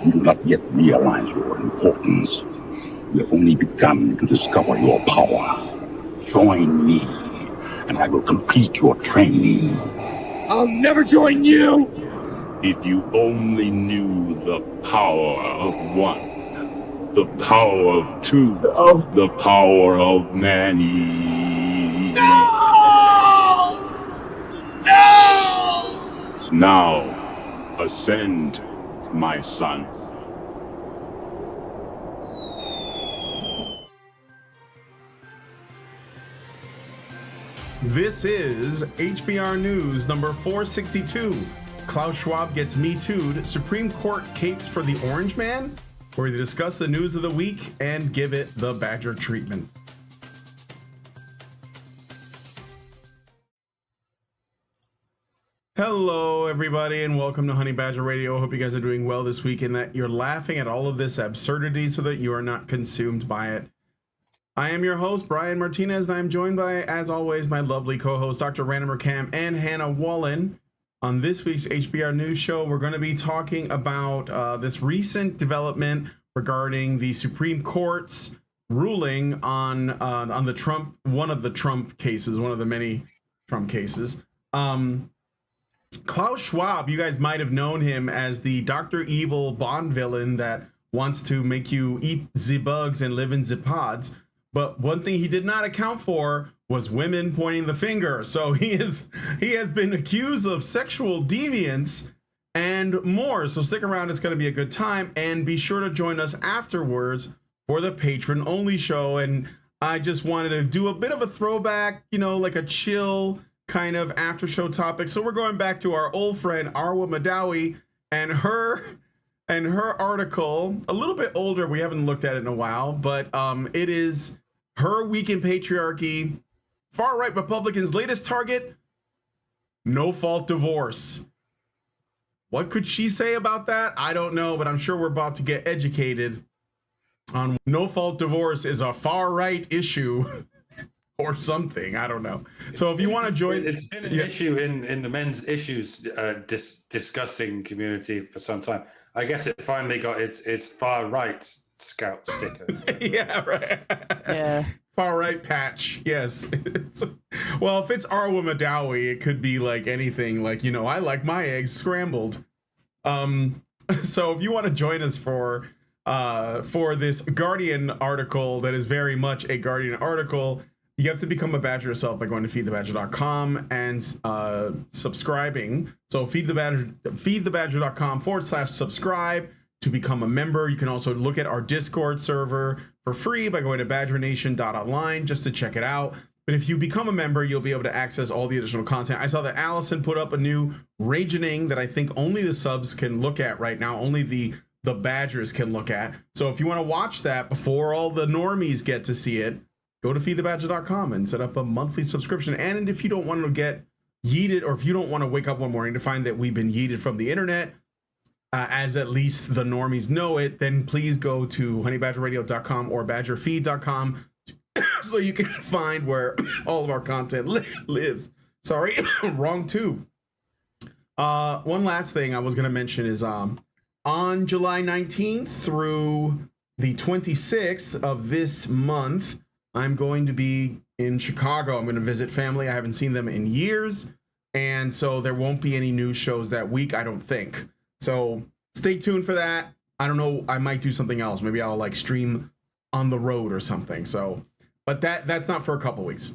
You do not yet realize your importance. You have only begun to discover your power. Join me, and I will complete your training. I'll never join you! If you only knew the power of one, the power of two, the power of many. No! No! Now, ascend, my son. This is HBR News number 462. Klaus Schwab gets Me Too'd. Supreme Court capes for the Orange Man. Where we discuss the news of the week and give it the Badger treatment. Hello, everybody, and welcome to Honey Badger Radio. Hope you guys are doing well this week and that you're laughing at all of this absurdity so that you are not consumed by it. I am your host, Brian Martinez, and I'm joined by, as always, my lovely co-host, Dr. Random Cam and Hannah Wallen. On this week's HBR News Show, we're going to be talking about this recent development regarding the Supreme Court's ruling on the Trump, one of the Trump cases, one of the many Trump cases. Klaus Schwab, you guys might have known him as the Dr. Evil Bond villain that wants to make you eat the bugs and live in the pods. But one thing he did not account for was women pointing the finger. So he has been accused of sexual deviance and more. So stick around, it's going to be a good time, and be sure to join us afterwards for the patron only show. And I just wanted to do a bit of a throwback, you know, like a chill kind of after show topic. So we're going back to our old friend Arwa Madawi and her article, a little bit older. We haven't looked at it in a while, but it is Her Week in Patriarchy, Far-Right Republicans' latest target, no-fault divorce. What could she say about that? I don't know, but I'm sure we're about to get educated on no-fault divorce is a far-right issue or something. I don't know. So if you want to join... It's been an issue in the men's issues discussing community for some time. I guess it finally got its far-right scout sticker. Yeah, right. Yeah. Far right patch, yes. Well, if it's Arwa Madawi, it could be like anything, like, you know, I like my eggs scrambled. So if you want to join us for this Guardian article that is very much a Guardian article, you have to become a Badger yourself by going to feedthebadger.com and subscribing. So feedthebadger.com/subscribe to become a member. You can also look at our Discord server for free by going to badgernation.online just to check it out. But if you become a member, you'll be able to access all the additional content. I saw that Allison put up a new Ragening that I think only the subs can look at right now. Only the Badgers can look at. So if you want to watch that before all the normies get to see it, go to feedthebadger.com and set up a monthly subscription. And if you don't want to get yeeted, or if you don't want to wake up one morning to find that we've been yeeted from the internet, as at least the normies know it, then please go to honeybadgerradio.com or badgerfeed.com so you can find where all of our content lives. Sorry, wrong tube. One last thing I was going to mention is on July 19th through the 26th of this month, I'm going to be in Chicago. I'm going to visit family. I haven't seen them in years, and so there won't be any news shows that week, I don't think. So stay tuned for that. I don't know. I might do something else. Maybe I'll like stream on the road or something. So, but that's not for a couple weeks.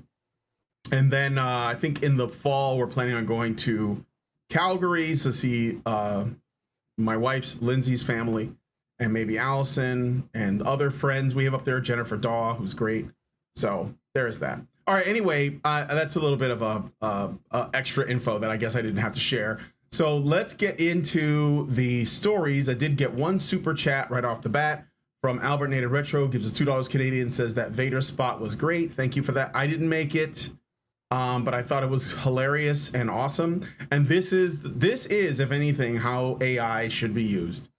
And then I think in the fall, we're planning on going to Calgary to see my wife's, Lindsay's family, and maybe Allison and other friends we have up there, Jennifer Daw, who's great. So there's that. All right. Anyway, that's a little bit of a extra info that I guess I didn't have to share. So let's get into the stories. I did get one super chat right off the bat from Albert Native Retro, gives us $2 Canadian, says that Vader spot was great. Thank you for that. I didn't make it, but I thought it was hilarious and awesome. And this is, if anything, how AI should be used.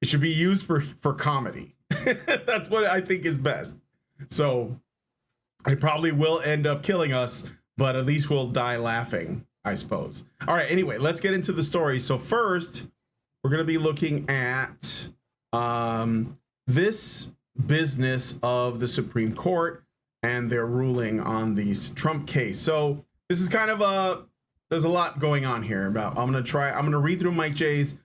It should be used for comedy. That's what I think is best. So it probably will end up killing us, but at least we'll die laughing, I suppose. All right, anyway, let's get into the story. So first, we're going to be looking at this business of the Supreme Court and their ruling on the Trump case. So this is kind of there's a lot going on here. I'm gonna read through Mike J's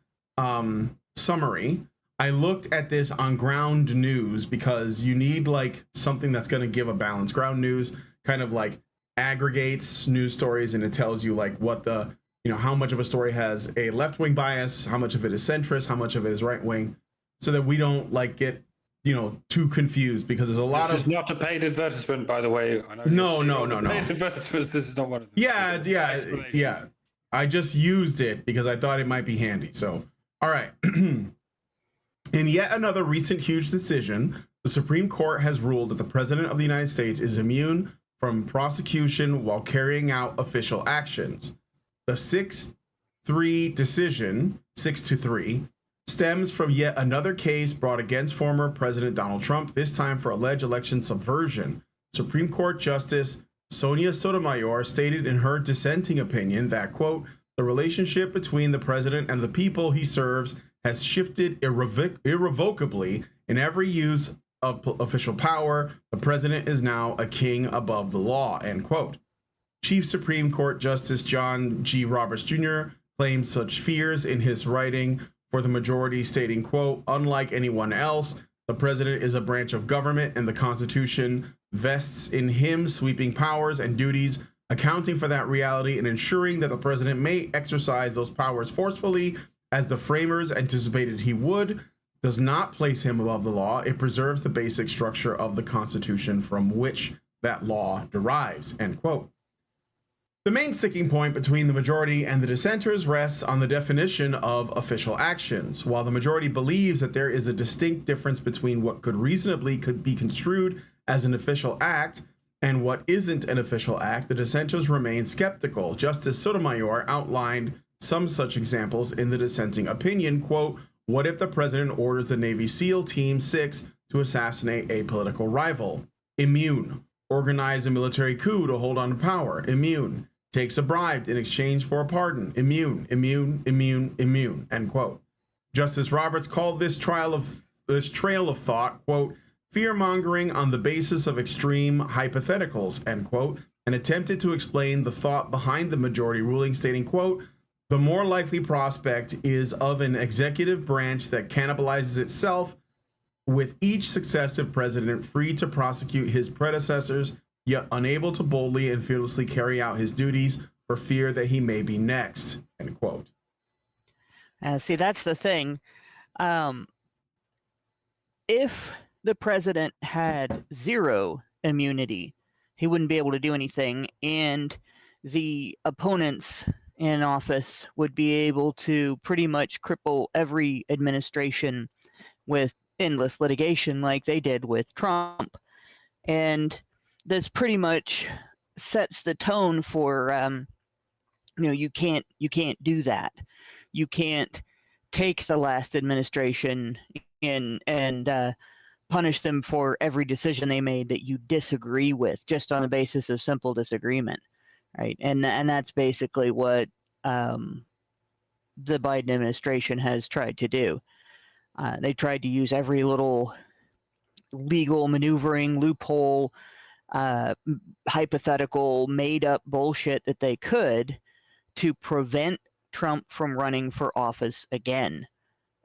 summary. I looked at this on Ground News because you need like something that's going to give a balance. Ground News kind of like aggregates news stories, and it tells you like what the, how much of a story has a left-wing bias, how much of it is centrist, how much of it is right-wing, so that we don't like get, too confused, because there's a lot This is not a paid advertisement, by the way. I know No. Paid advertisements. This is not one of them. Yeah. I just used it because I thought it might be handy. So, all right. In yet another recent huge decision, the Supreme Court has ruled that the President of the United States is immune from prosecution while carrying out official actions. The 6-3 decision, 6-3, stems from yet another case brought against former President Donald Trump, this time for alleged election subversion. Supreme Court Justice Sonia Sotomayor stated in her dissenting opinion that, quote, the relationship between the president and the people he serves has shifted irrevocably in every use of official power. The president is now a king above the law, end quote. Chief Supreme Court Justice John G. Roberts Jr. claimed such fears in his writing for the majority, stating, quote, unlike anyone else, the president is a branch of government and the Constitution vests in him sweeping powers and duties, accounting for that reality and ensuring that the president may exercise those powers forcefully as the framers anticipated he would, does not place him above the law. It preserves the basic structure of the Constitution from which that law derives, end quote. The main sticking point between the majority and the dissenters rests on the definition of official actions. While the majority believes that there is a distinct difference between what could be construed as an official act and what isn't an official act, the dissenters remain skeptical. Justice Sotomayor outlined some such examples in the dissenting opinion, quote, what if the president orders the Navy SEAL Team 6 to assassinate a political rival? Immune. Organize a military coup to hold on to power? Immune. Takes a bribe in exchange for a pardon? Immune, end quote. Justice Roberts called this trail of thought, quote, fear-mongering on the basis of extreme hypotheticals, end quote, and attempted to explain the thought behind the majority ruling, stating, quote, the more likely prospect is of an executive branch that cannibalizes itself, with each successive president free to prosecute his predecessors, yet unable to boldly and fearlessly carry out his duties for fear that he may be next, end quote. See, that's the thing. If the president had zero immunity, he wouldn't be able to do anything, and the opponents in office would be able to pretty much cripple every administration with endless litigation like they did with Trump. And this pretty much sets the tone for, you can't do that. You can't take the last administration and punish them for every decision they made that you disagree with, just on the basis of simple disagreement, right? And that's basically what the Biden administration has tried to do. They tried to use every little legal maneuvering, loophole, hypothetical, made-up bullshit that they could to prevent Trump from running for office again.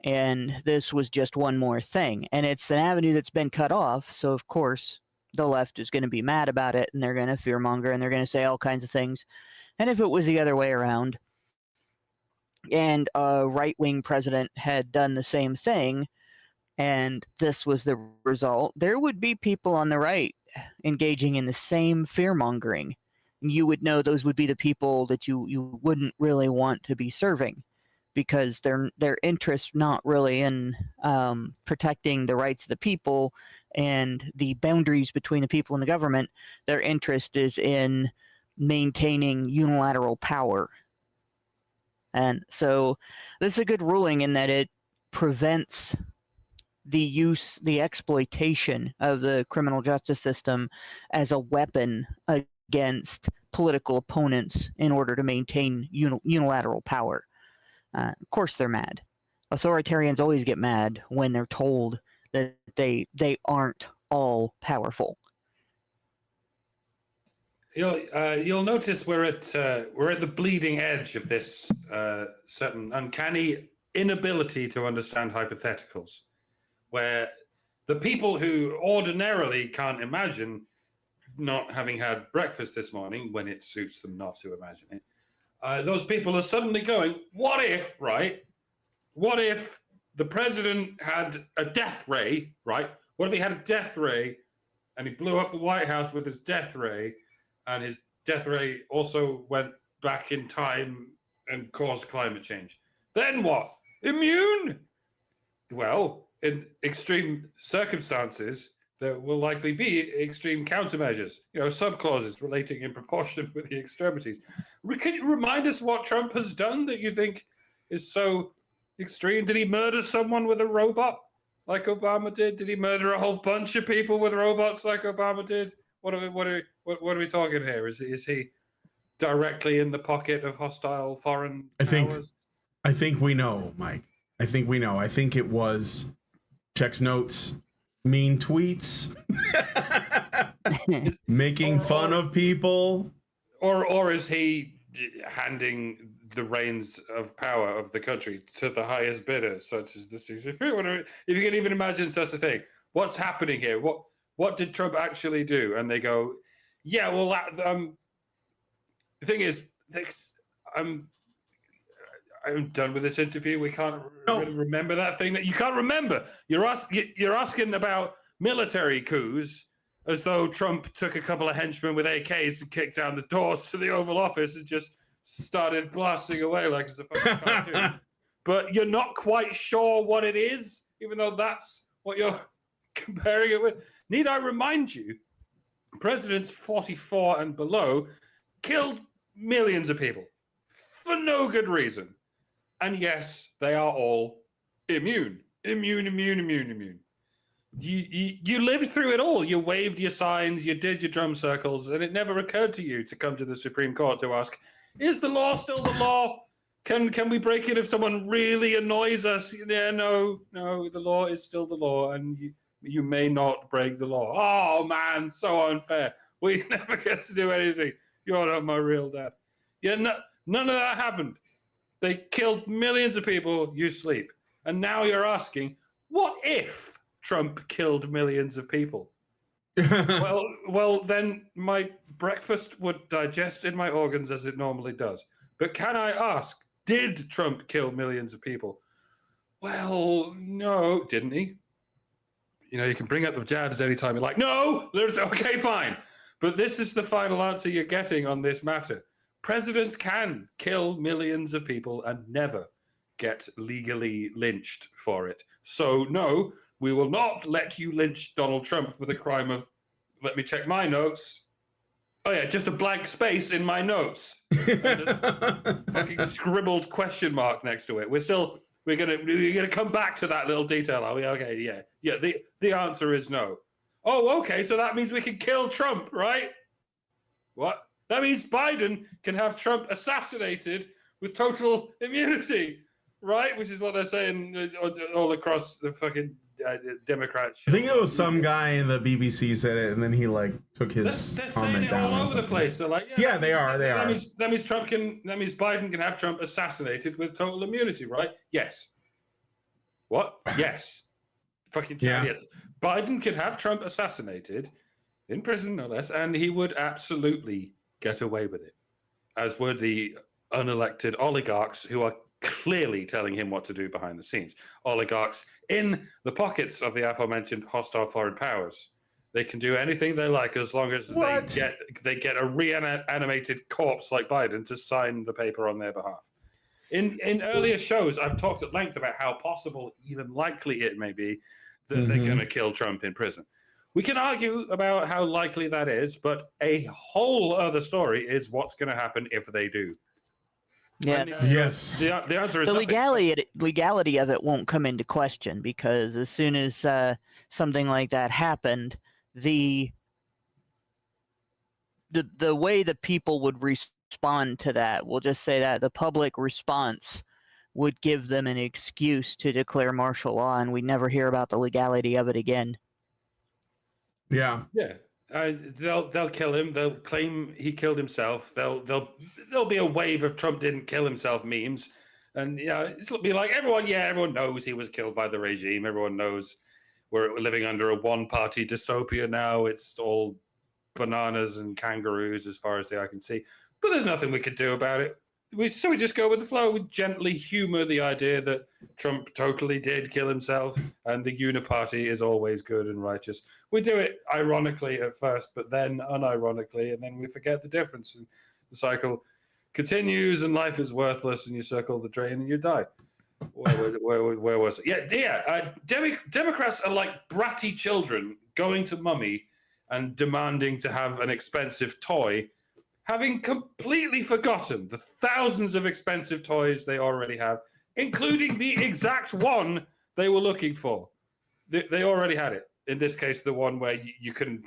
And this was just one more thing. And it's an avenue that's been cut off, so of course the left is going to be mad about it, and they're going to fearmonger, and they're going to say all kinds of things. And if it was the other way around, and a right-wing president had done the same thing, and this was the result, there would be people on the right engaging in the same fear-mongering. You would know those would be the people that you wouldn't really want to be serving, because their interest not really in protecting the rights of the people and the boundaries between the people and the government. Their interest is in maintaining unilateral power. And so this is a good ruling in that it prevents the exploitation of the criminal justice system as a weapon against political opponents in order to maintain unilateral power. Of course they're mad. Authoritarians always get mad when they're told that they aren't all powerful. You'll notice we're at the bleeding edge of this certain uncanny inability to understand hypotheticals, where the people who ordinarily can't imagine not having had breakfast this morning when it suits them not to imagine it, those people are suddenly going, what if, right? What if the president had a death ray, right? What if he had a death ray and he blew up the White House with his death ray, and his death ray also went back in time and caused climate change? Then what? Immune? Well, in extreme circumstances, there will likely be extreme countermeasures, subclauses relating in proportion with the extremities. Can you remind us what Trump has done that you think is so extreme? Did he murder someone with a robot like Obama did? Did he murder a whole bunch of people with robots like Obama did? What are we talking here? Is he directly in the pocket of hostile foreign powers? I think we know, Mike. I think we know. I think it was checks notes, mean tweets, making fun of people, or is he handing the reins of power of the country to the highest bidder, such as the CCP? If you can even imagine such a thing, what's happening here? What did Trump actually do? And they go, yeah, well, the thing is, I'm done with this interview. We can't really remember that thing that you can't remember. You're asking about military coups as though Trump took a couple of henchmen with AKs and kicked down the doors to the Oval Office and just started blasting away like it's a fucking cartoon. But you're not quite sure what it is, even though that's what you're comparing it with. Need I remind you, presidents 44 and below killed millions of people for no good reason. And yes, they are all immune. You lived through it all. You waved your signs, you did your drum circles, and it never occurred to you to come to the Supreme Court to ask, is the law still the law? Can we break it if someone really annoys us? Yeah, no, the law is still the law, and you may not break the law. Oh, man, so unfair. We never get to do anything. You're not my real dad. Yeah, none of that happened. They killed millions of people, you sleep. And now you're asking, what if Trump killed millions of people? well, then my breakfast would digest in my organs as it normally does. But can I ask, did Trump kill millions of people? Well, no, didn't he? You can bring up the jabs anytime you're like, no, okay, fine. But this is the final answer you're getting on this matter. Presidents can kill millions of people and never get legally lynched for it. So, no, we will not let you lynch Donald Trump for the crime of, let me check my notes. Oh, yeah, just a blank space in my notes. Fucking scribbled question mark next to it. We're gonna come back to that little detail, are we? Okay, yeah. The answer is no. Oh, okay, so that means we can kill Trump, right? What? That means Biden can have Trump assassinated with total immunity, right? Which is what they're saying all across the fucking Democrats. I think it was some guy in the BBC said it, and then he took his they're comment saying it down. all over the place. They're like, yeah, they are. They are. That means Biden can have Trump assassinated with total immunity, right? Yes. What? Yes. Fucking yes. Biden could have Trump assassinated in prison, no less, and he would absolutely get away with it, as would the unelected oligarchs who are clearly telling him what to do behind the scenes. Oligarchs in the pockets of the aforementioned hostile foreign powers. They can do anything they like as long as they get a reanimated corpse like Biden to sign the paper on their behalf. In earlier shows, I've talked at length about how possible, even likely it may be, that they're going to kill Trump in prison. We can argue about how likely that is, but a whole other story is what's going to happen if they do. Yeah. Yes. The answer is the nothing. legality of it won't come into question, because as soon as something like that happened, the way the people would respond to that, we'll just say that the public response would give them an excuse to declare martial law, and we never hear about the legality of it again. Yeah. Yeah. They'll kill him. They'll claim he killed himself. There'll be a wave of Trump didn't kill himself memes, and it'll be like everyone knows he was killed by the regime. Everyone knows we're living under a one-party dystopia now. It's all bananas and kangaroos as far as the eye can see. But there's nothing we could do about it. So we just go with the flow. We gently humor the idea that Trump totally did kill himself, and the uniparty is always good and righteous. We do it ironically at first, but then unironically, and then we forget the difference. And the cycle continues, and life is worthless, and you circle the drain and you die. Where was it? Yeah. Democrats are like bratty children going to mummy and demanding to have an expensive toy, having completely forgotten the thousands of expensive toys they already have, including the exact one they were looking for. They already had it. In this case, the one where you can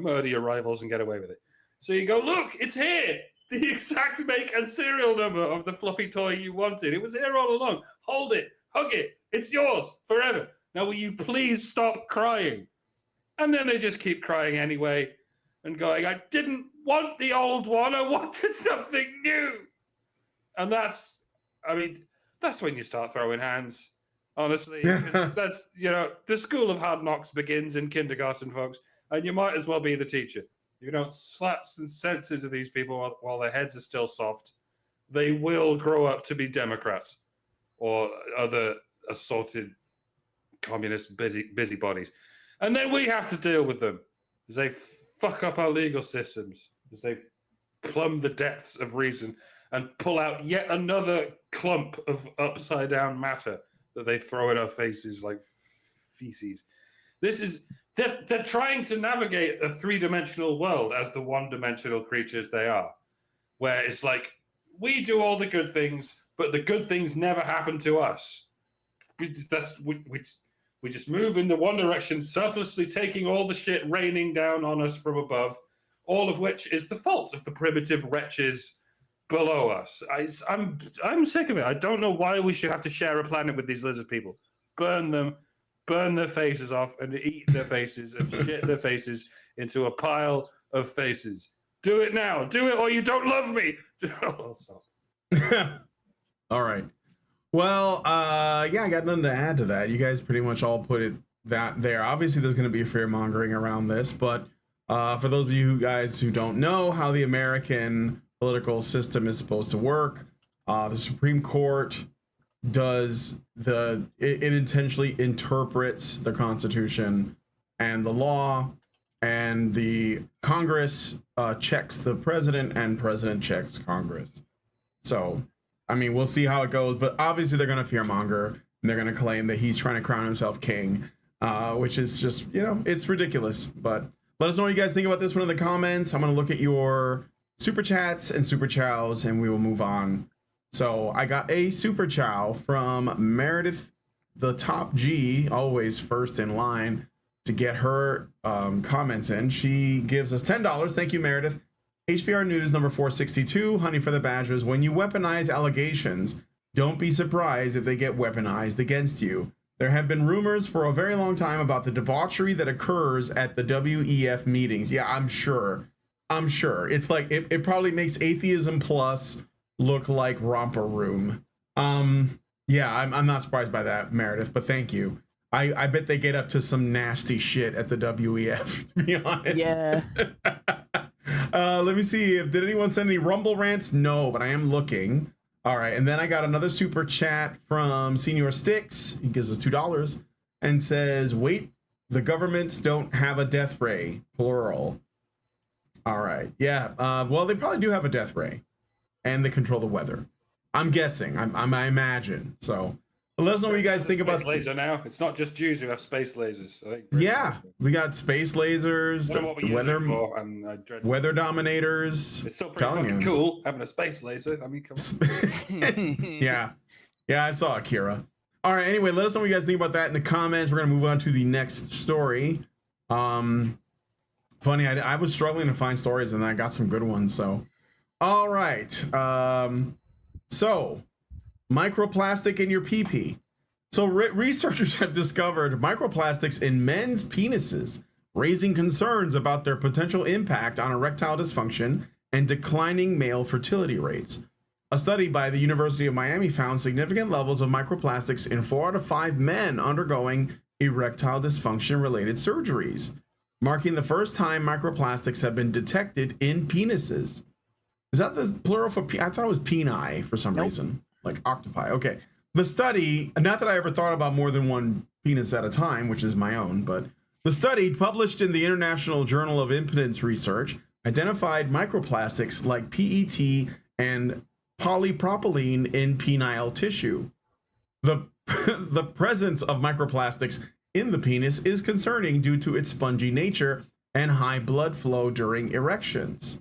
murder your rivals and get away with it. So you go, look, it's here. The exact make and serial number of the fluffy toy you wanted. It was here all along. Hold it. Hug it. It's yours forever. Now, will you please stop crying? And then they just keep crying anyway and going, I didn't want the old one. I wanted something new. And that's when you start throwing hands, honestly. That's, the school of hard knocks begins in kindergarten, folks. And you might as well be the teacher. You don't slap some sense into these people while their heads are still soft. They will grow up to be Democrats or other assorted communist busybodies. And then we have to deal with them as they fuck up our legal systems, as they plumb the depths of reason and pull out yet another clump of upside down matter that they throw in our faces like feces. They're trying to navigate a three-dimensional world as the one-dimensional creatures they are, where it's like, we do all the good things, but the good things never happen to us. We just move in the one direction, selflessly taking all the shit raining down on us from above, all of which is the fault of the primitive wretches below us. I'm sick of it. I don't know why we should have to share a planet with these lizard people. Burn them, burn their faces off, and eat their faces and shit their faces into a pile of faces. Do it now. Do it, or you don't love me. Oh, stop. All right. Well, I got nothing to add to that. You guys pretty much all put it that there. Obviously, there's going to be fear mongering around this, but for those of you guys who don't know how the American political system is supposed to work, the Supreme Court does it intentionally interprets the Constitution and the law, and the Congress checks the president, and president checks Congress. So, I mean, we'll see how it goes, but obviously they're going to fearmonger, and they're going to claim that he's trying to crown himself king, which is just, it's ridiculous. But let us know what you guys think about this one in the comments. I'm going to look at your super chats and super chows, and we will move on. So I got a super chow from Meredith, the top G, always first in line to get her comments in. She gives us $10. Thank you, Meredith. HBR News number 462, Honey for the Badgers. When you weaponize allegations, don't be surprised if they get weaponized against you. There have been rumors for a very long time about the debauchery that occurs at the WEF meetings. Yeah, I'm sure. It's like, it probably makes Atheism Plus look like Romper Room. Yeah, I'm not surprised by that, Meredith, but thank you. I bet they get up to some nasty shit at the WEF, to be honest. Yeah. Let me see, did anyone send any Rumble rants? No, but I am looking. All right, and then I got another super chat from Senior Sticks. He gives us $2 and says, wait, the governments don't have a death ray, plural. All right, yeah, well, they probably do have a death ray, and they control the weather. I'm guessing, I imagine, so. But let us know what you guys think about laser now. It's not just Jews who have space lasers. I think yeah, we got space lasers, weather dominators. It's still pretty fucking cool having a space laser. I mean, come on. yeah, I saw Akira. All right, anyway, let us know what you guys think about that in the comments. We're gonna move on to the next story. Funny, I was struggling to find stories, and I got some good ones. So, all right, so Microplastic in your pee-pee. So researchers have discovered microplastics in men's penises, raising concerns about their potential impact on erectile dysfunction and declining male fertility rates. A study by the University of Miami found significant levels of microplastics in 4 out of 5 men undergoing erectile dysfunction-related surgeries, marking the first time microplastics have been detected in penises. Is that the plural for I thought it was peni for some reason, like octopi. Okay. The study, not that I ever thought about more than one penis at a time, which is my own, but the study published in the International Journal of Impotence Research identified microplastics like PET and polypropylene in penile tissue. The presence of microplastics in the penis is concerning due to its spongy nature and high blood flow during erections,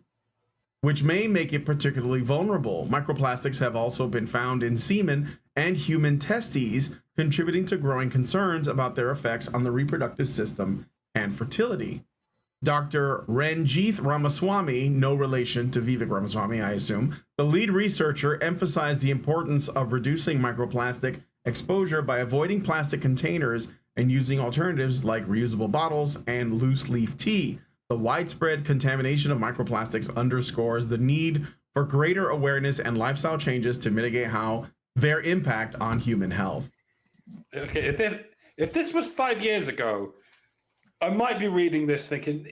which may make it particularly vulnerable. Microplastics have also been found in semen and human testes, contributing to growing concerns about their effects on the reproductive system and fertility. Dr. Ranjith Ramaswamy, no relation to Vivek Ramaswamy, I assume, the lead researcher, emphasized the importance of reducing microplastic exposure by avoiding plastic containers and using alternatives like reusable bottles and loose leaf tea. The widespread contamination of microplastics underscores the need for greater awareness and lifestyle changes to mitigate their impact on human health. Okay, if this was 5 years ago, I might be reading this thinking,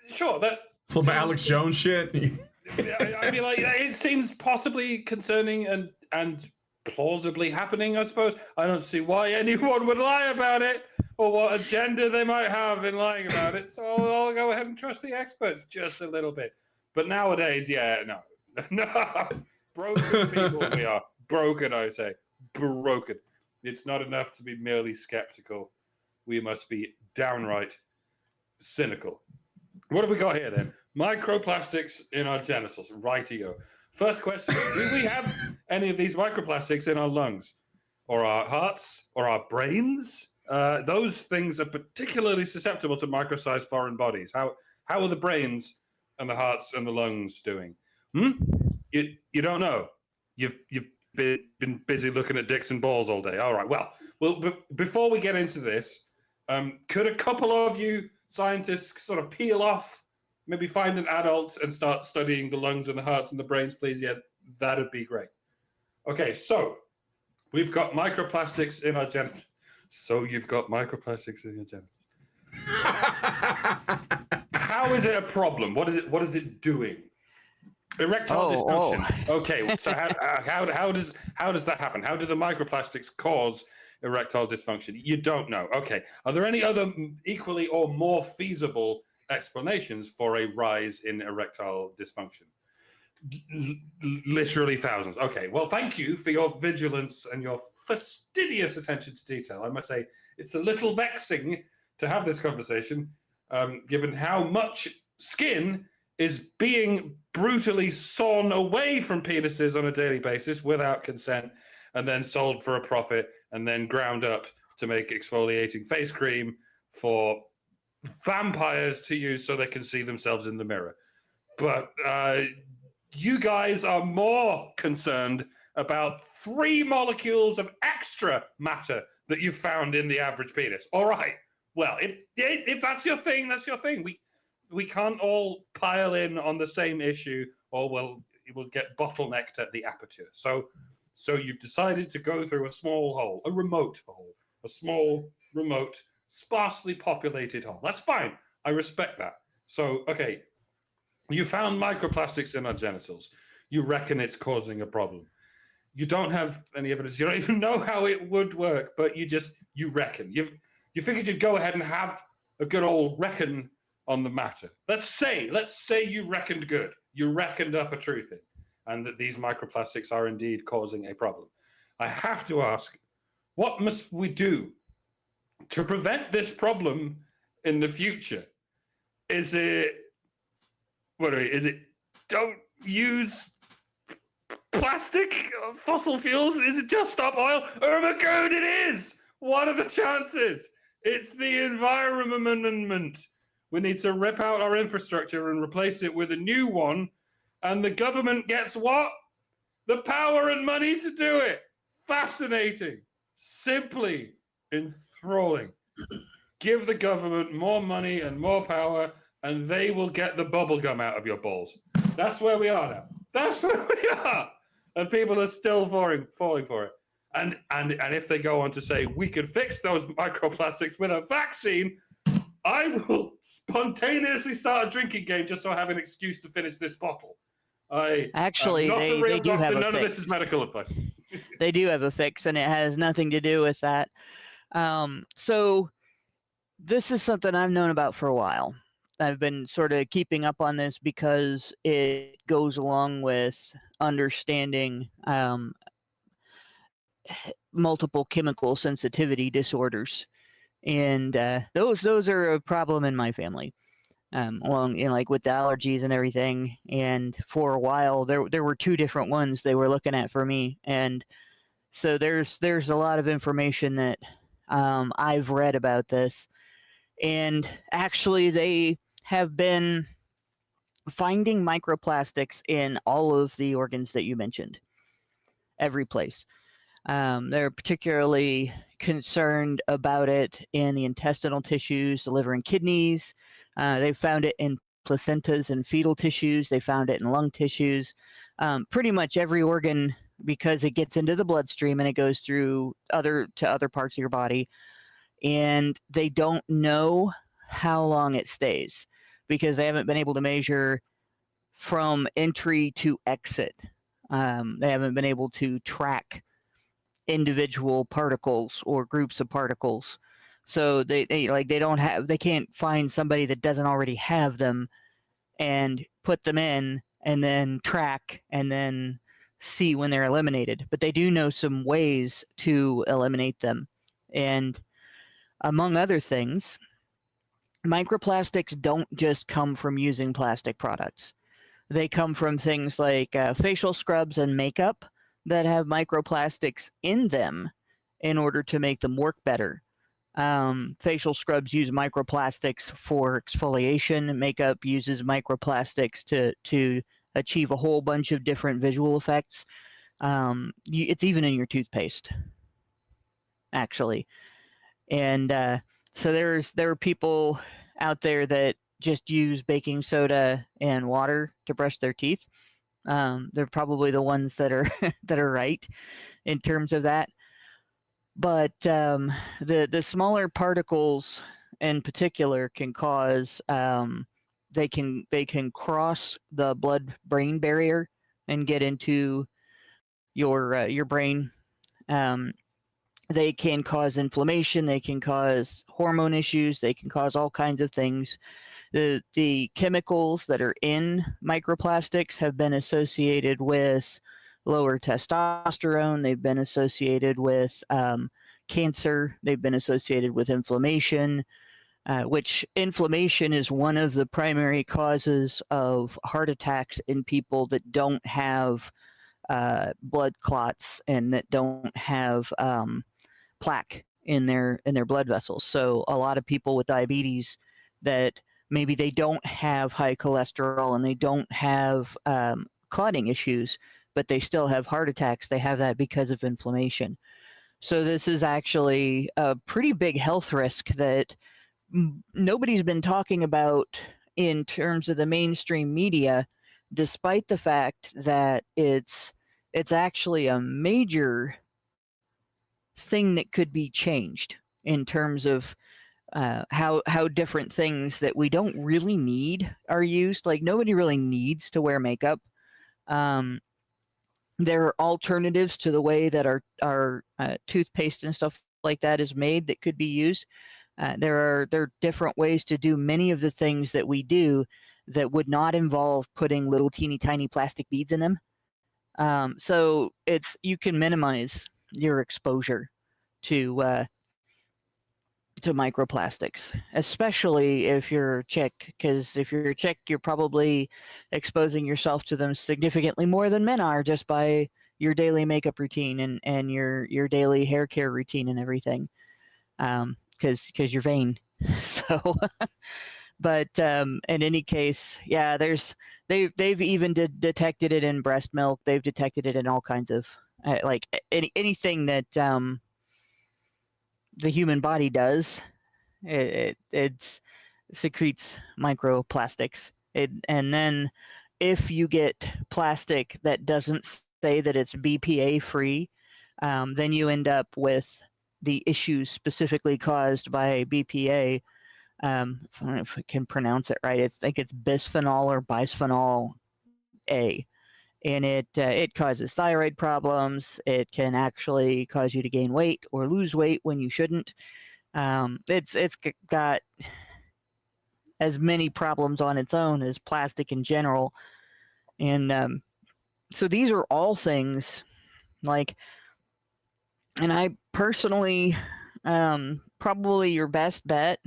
sure, that... Some Alex Jones shit. I mean, like, it seems possibly concerning and plausibly happening, I suppose. I don't see why anyone would lie about it or what agenda they might have in lying about it. So I'll go ahead and trust the experts just a little bit. But nowadays, no. Broken people we are. Broken, I say. Broken. It's not enough to be merely skeptical. We must be downright cynical. What have we got here then? Microplastics in our genitals. Righty-o. First question, do we have any of these microplastics in our lungs or our hearts or our brains? Those things are particularly susceptible to micro-sized foreign bodies. How are the brains and the hearts and the lungs doing? You don't know. You've been busy looking at dicks and balls all day. All right. Well, before we get into this, could a couple of you scientists sort of peel off, maybe find an adult and start studying the lungs and the hearts and the brains, please? Yeah, that'd be great. Okay, so we've got microplastics in our genitals. So you've got microplastics in your genitals. How is it a problem? What is it doing? Erectile dysfunction. Okay, so how does that happen? How do the microplastics cause erectile dysfunction? You don't know. Okay. Are there any other equally or more feasible explanations for a rise in erectile dysfunction? Literally thousands. Okay. Well, thank you for your vigilance and your fastidious attention to detail. I must say it's a little vexing to have this conversation, given how much skin is being brutally sawn away from penises on a daily basis without consent and then sold for a profit and then ground up to make exfoliating face cream for vampires to use so they can see themselves in the mirror. But you guys are more concerned about 3 molecules of extra matter that you found in the average penis. All right. Well, if that's your thing, that's your thing. We can't all pile in on the same issue, or we'll get bottlenecked at the aperture. So you've decided to go through a small hole, a remote hole, a small, remote, sparsely populated hole. That's fine. I respect that. So, okay, you found microplastics in our genitals. You reckon it's causing a problem. You don't have any evidence. You don't even know how it would work, but you reckon. You figured you'd go ahead and have a good old reckon on the matter. Let's say you reckoned good. You reckoned up a truth in, and that these microplastics are indeed causing a problem. I have to ask, what must we do to prevent this problem in the future? Is it don't use plastic, fossil fuels? Is it just stop oil? Oh my God, it is! What are the chances? It's the environment. We need to rip out our infrastructure and replace it with a new one. And the government gets what? The power and money to do it. fascinating, simply enthralling. Give the government more money and more power, and they will get the bubble gum out of your balls. That's where we are now. That's where we are. And people are still falling for it. And if they go on to say we can fix those microplastics with a vaccine, I will spontaneously start a drinking game just so I have an excuse to finish this bottle. Actually, I'm not a they real do doctor. have a None of fix. this is medical advice. They do have a fix, and it has nothing to do with that. So this is something I've known about for a while. I've been sort of keeping up on this because it goes along with understanding multiple chemical sensitivity disorders, and those are a problem in my family. Along like with the allergies and everything, and for a while there were two different ones they were looking at for me, and so there's a lot of information that I've read about this, and actually they have been finding microplastics in all of the organs that you mentioned, every place. They're particularly concerned about it in the intestinal tissues, the liver and kidneys. They found it in placentas and fetal tissues. They found it in lung tissues. Pretty much every organ, because it gets into the bloodstream and it goes through to other parts of your body. And they don't know how long it stays because they haven't been able to measure from entry to exit. They haven't been able to track individual particles or groups of particles. So they can't find somebody that doesn't already have them and put them in and then track and then see when they're eliminated. But they do know some ways to eliminate them. And among other things, microplastics don't just come from using plastic products. They come from things like facial scrubs and makeup that have microplastics in them in order to make them work better. Facial scrubs use microplastics for exfoliation. Makeup uses microplastics to achieve a whole bunch of different visual effects. It's even in your toothpaste, actually. And so there are people out there that just use baking soda and water to brush their teeth. They're probably the ones that are that are right in terms of that. But the smaller particles in particular can cause they can cross the blood-brain barrier and get into your brain. They can cause inflammation. They can cause hormone issues. They can cause all kinds of things. The chemicals that are in microplastics have been associated with lower testosterone. They've been associated with cancer. They've been associated with inflammation, which inflammation is one of the primary causes of heart attacks in people that don't have blood clots and that don't have plaque in their blood vessels. So a lot of people with diabetes that maybe they don't have high cholesterol and they don't have clotting issues, but they still have heart attacks. They have that because of inflammation. So this is actually a pretty big health risk that nobody's been talking about in terms of the mainstream media, despite the fact that it's actually a major thing that could be changed in terms of how different things that we don't really need are used. Like nobody really needs to wear makeup. There are alternatives to the way that our toothpaste and stuff like that is made that could be used. There are different ways to do many of the things that we do that would not involve putting little teeny tiny plastic beads in them. So you can minimize your exposure to microplastics, especially if you're chick, because if you're a chick, you're probably exposing yourself to them significantly more than men are just by your daily makeup routine and your daily hair care routine and everything, because you're vain. So, but in any case, yeah, they've even detected it in breast milk. They've detected it in all kinds of like anything that the human body does, it secretes microplastics. And then if you get plastic that doesn't say that it's BPA free, then you end up with the issues specifically caused by BPA. I don't know if I can pronounce it right. I think it's bisphenol or bisphenol A, and it causes thyroid problems. It can actually cause you to gain weight or lose weight when you shouldn't. It's got as many problems on its own as plastic in general, and so these are all things like. And I personally, probably your best bet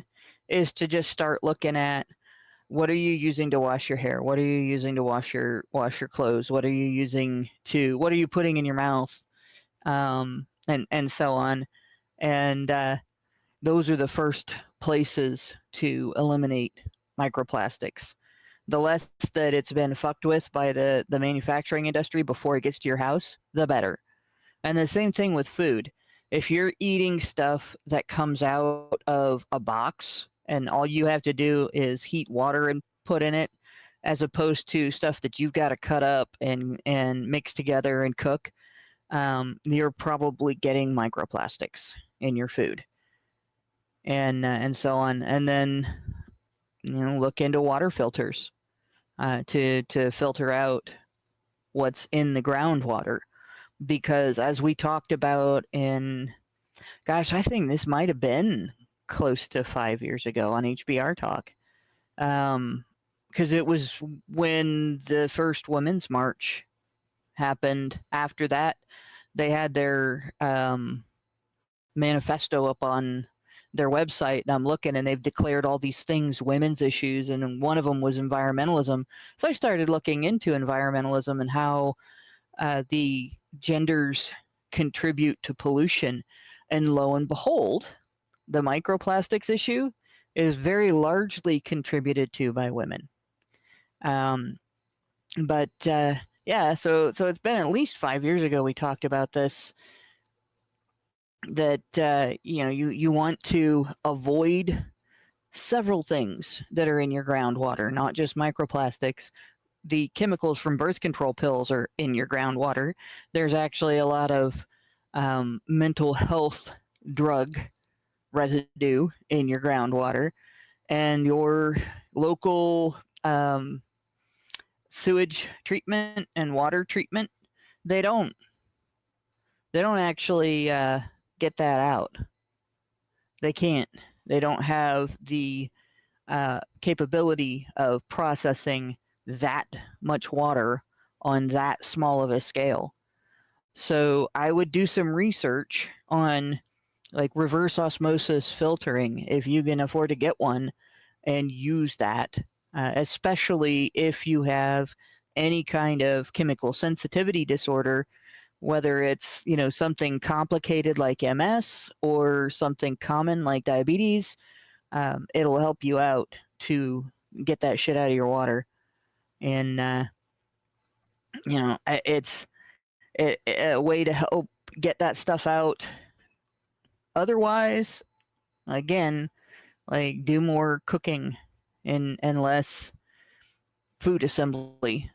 is to just start looking at what are you using to wash your hair? What are you using to wash your clothes? What are you putting in your mouth? And so on. And those are the first places to eliminate microplastics. The less that it's been fucked with by the manufacturing industry before it gets to your house, the better. And the same thing with food. If you're eating stuff that comes out of a box and all you have to do is heat water and put in it, as opposed to stuff that you've got to cut up and mix together and cook, you're probably getting microplastics in your food. And so on. And then, look into water filters to filter out what's in the groundwater. Because as we talked about I think this might have been close to 5 years ago on HBR Talk, because it was when the first Women's March happened. After that, they had their manifesto up on their website, and I'm looking, and they've declared all these things women's issues, and one of them was environmentalism. So I started looking into environmentalism and how the genders contribute to pollution, and lo and behold, the microplastics issue is very largely contributed to by women. But yeah, so it's been at least 5 years ago we talked about this, that you want to avoid several things that are in your groundwater, not just microplastics. The chemicals from birth control pills are in your groundwater. There's actually a lot of mental health drug residue in your groundwater, and your local sewage treatment and water treatment, they don't actually get that out. They can't. They don't have the capability of processing that much water on that small of a scale. So I would do some research on like reverse osmosis filtering if you can afford to get one, and use that, especially if you have any kind of chemical sensitivity disorder, whether it's something complicated like MS or something common like diabetes. It'll help you out to get that shit out of your water. And it's a way to help get that stuff out. Otherwise, again, like do more cooking and less food assembly,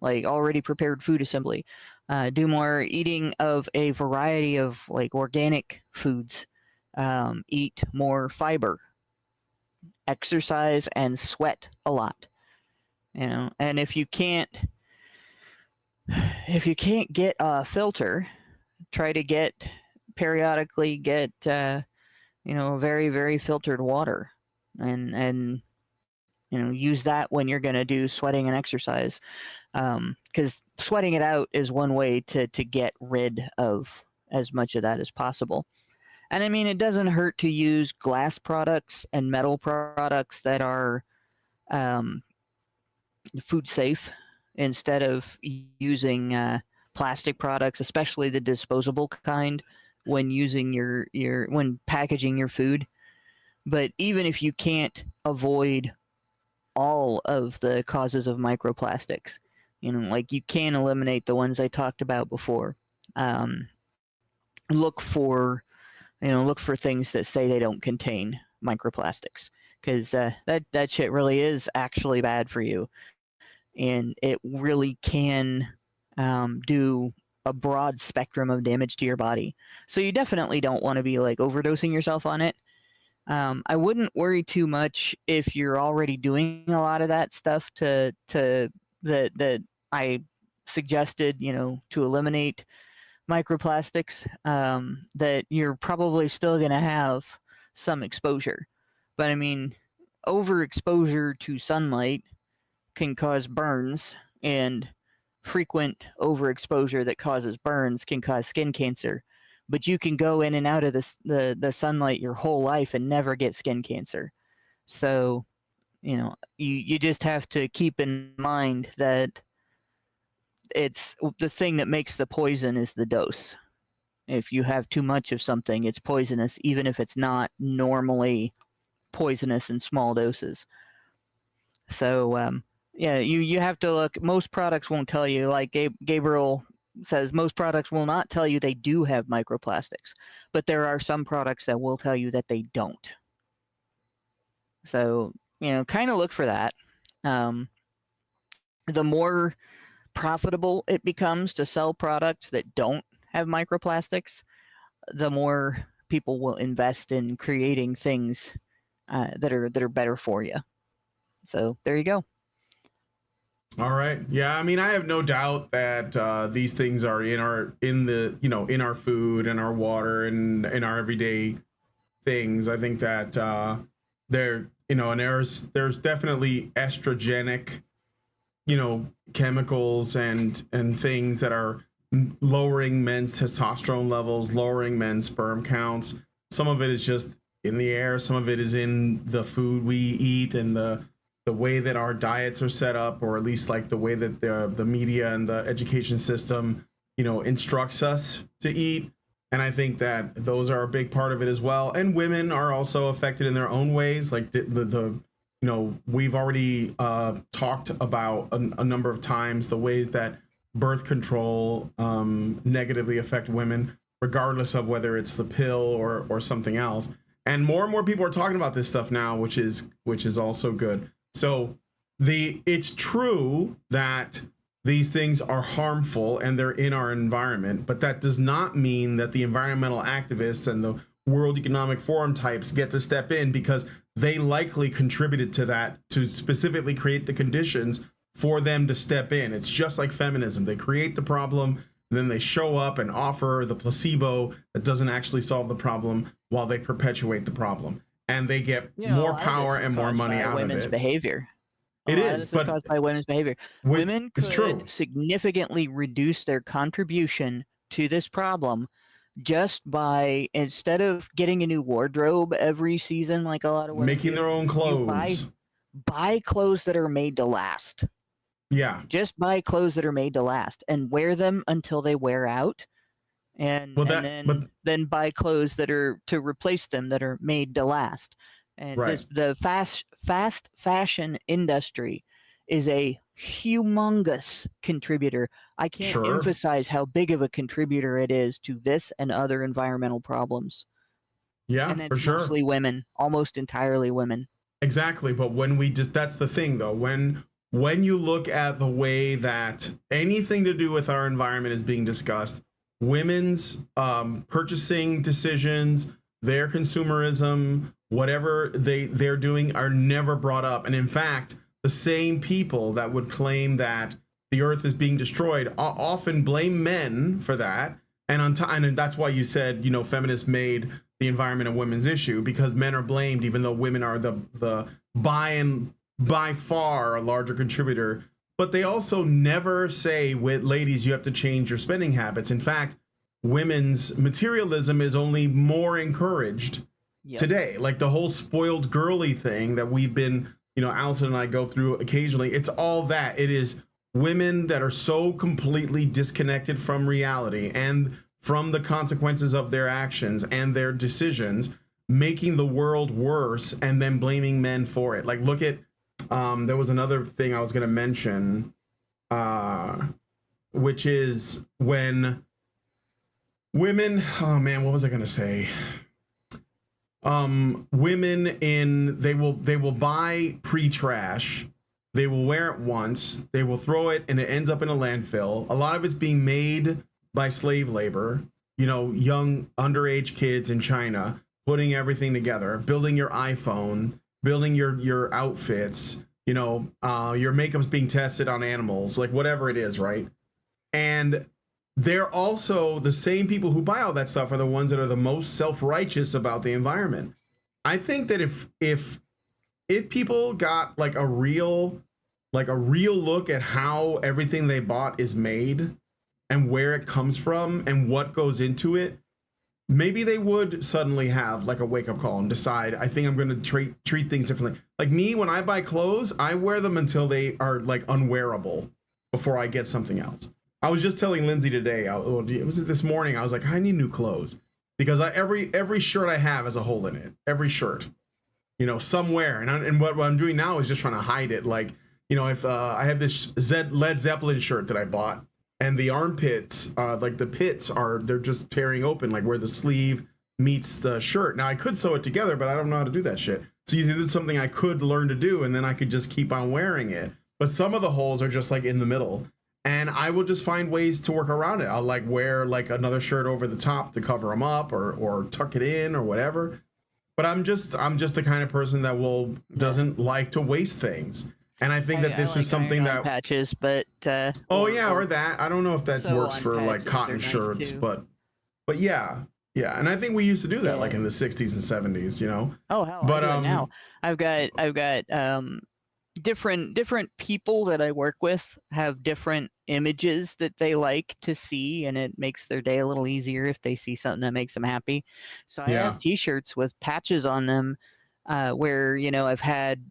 like already prepared food assembly. Do more eating of a variety of like organic foods. Eat more fiber. Exercise and sweat a lot. And if you can't get a filter, try to periodically get very, very filtered water, and use that when you're going to do sweating and exercise, because sweating it out is one way to get rid of as much of that as possible. And I mean, it doesn't hurt to use glass products and metal products that are food safe instead of using plastic products, especially the disposable kind, when using when packaging your food. But even if you can't avoid all of the causes of microplastics, like you can eliminate the ones I talked about before. look for things that say they don't contain microplastics, because that shit really is actually bad for you, and it really can do a broad spectrum of damage to your body. So you definitely don't want to be like overdosing yourself on it. I wouldn't worry too much if you're already doing a lot of that stuff that I suggested, to eliminate microplastics, that you're probably still going to have some exposure. But I mean, overexposure to sunlight can cause burns, and frequent overexposure that causes burns can cause skin cancer. But you can go in and out of the sunlight your whole life and never get skin cancer. So, you just have to keep in mind that it's the thing that makes the poison is the dose. If you have too much of something, it's poisonous, even if it's not normally poisonous in small doses. So, yeah, you have to look. Most products won't tell you, like Gabriel says, most products will not tell you they do have microplastics, but there are some products that will tell you that they don't. So, kind of look for that. The more profitable it becomes to sell products that don't have microplastics, the more people will invest in creating things that are better for you. So there you go. All right. Yeah, I mean, I have no doubt that these things are in our food and our water and in our everyday things. I think that and there's definitely estrogenic, chemicals and things that are lowering men's testosterone levels, lowering men's sperm counts. Some of it is just in the air. Some of it is in the food we eat and the way that our diets are set up, or at least like the way that the media and the education system, instructs us to eat. And I think that those are a big part of it as well. And women are also affected in their own ways. Like we've already talked about a number of times the ways that birth control negatively affect women, regardless of whether it's the pill or something else. And more people are talking about this stuff now, which is also good. So it's true that these things are harmful and they're in our environment, but that does not mean that the environmental activists and the World Economic Forum types get to step in, because they likely contributed to that, to specifically create the conditions for them to step in. It's just like feminism. They create the problem, and then they show up and offer the placebo that doesn't actually solve the problem while they perpetuate the problem. And they get more power and more money out of it. Women's behavior. It is, this is caused by women's behavior. Women could significantly reduce their contribution to this problem just by, instead of getting a new wardrobe every season like a lot of women making their own clothes. Buy clothes that are made to last. Yeah. Just buy clothes that are made to last and wear them until they wear out. And then buy clothes that are to replace them that are made to last. And the fast fashion industry is a humongous contributor. I can't emphasize how big of a contributor it is to this and other environmental problems. Yeah, and it's mostly women, almost entirely women. Exactly, but that's the thing though. When you look at the way that anything to do with our environment is being discussed, women's purchasing decisions, their consumerism, whatever they're doing are never brought up. And in fact, the same people that would claim that the earth is being destroyed often blame men for that. And that's why you said, feminists made the environment a women's issue, because men are blamed, even though women are the by far a larger contributor. But they also never say, ladies, you have to change your spending habits. In fact, women's materialism is only more encouraged today. Like the whole spoiled girly thing that we've been, Allison and I go through occasionally. It's all that. It is women that are so completely disconnected from reality and from the consequences of their actions and their decisions, making the world worse and then blaming men for it. Like, look at, there was another thing I was going to mention, which is when Women, oh man, what was I gonna say? Women they will buy pre-trash, they will wear it once, they will throw it, and it ends up in a landfill. A lot of it's being made by slave labor, you know, young underage kids in China putting everything together, building your iPhone, building your outfits, you know, your makeup's being tested on animals, like whatever it is, right? And they're also the same people who buy all that stuff are the ones that are the most self-righteous about the environment. I think that if people got like a real look at how everything they bought is made and where it comes from and what goes into it, maybe they would suddenly have like a wake-up call and decide, I think I'm going to treat things differently. Like me, when I buy clothes, I wear them until they are like unwearable before I get something else. I was just telling Lindsay today, it was this morning, I was like, I need new clothes because every shirt I have has a hole in it. Every shirt, you know, somewhere. And what I'm doing now is just trying to hide it. Like, you know, if I have this Led Zeppelin shirt that I bought, and the armpits, like the pits they're just tearing open, like where the sleeve meets the shirt. Now I could sew it together, but I don't know how to do that shit. So you think this is something I could learn to do, and then I could just keep on wearing it. But some of the holes are just like in the middle. And I will just find ways to work around it. I'll like wear like another shirt over the top to cover them up, or tuck it in or whatever. But I'm just the kind of person that doesn't like to waste things. And I think that this is something that patches, but or that. I don't know if that works for like cotton shirts, but yeah. And I think we used to do that like in the 60s and 70s, you know. Oh hell, but I do it now I've got different people that I work with have different images that they like to see, and it makes their day a little easier if they see something that makes them happy. So I have t-shirts with patches on them, where, you know, I've had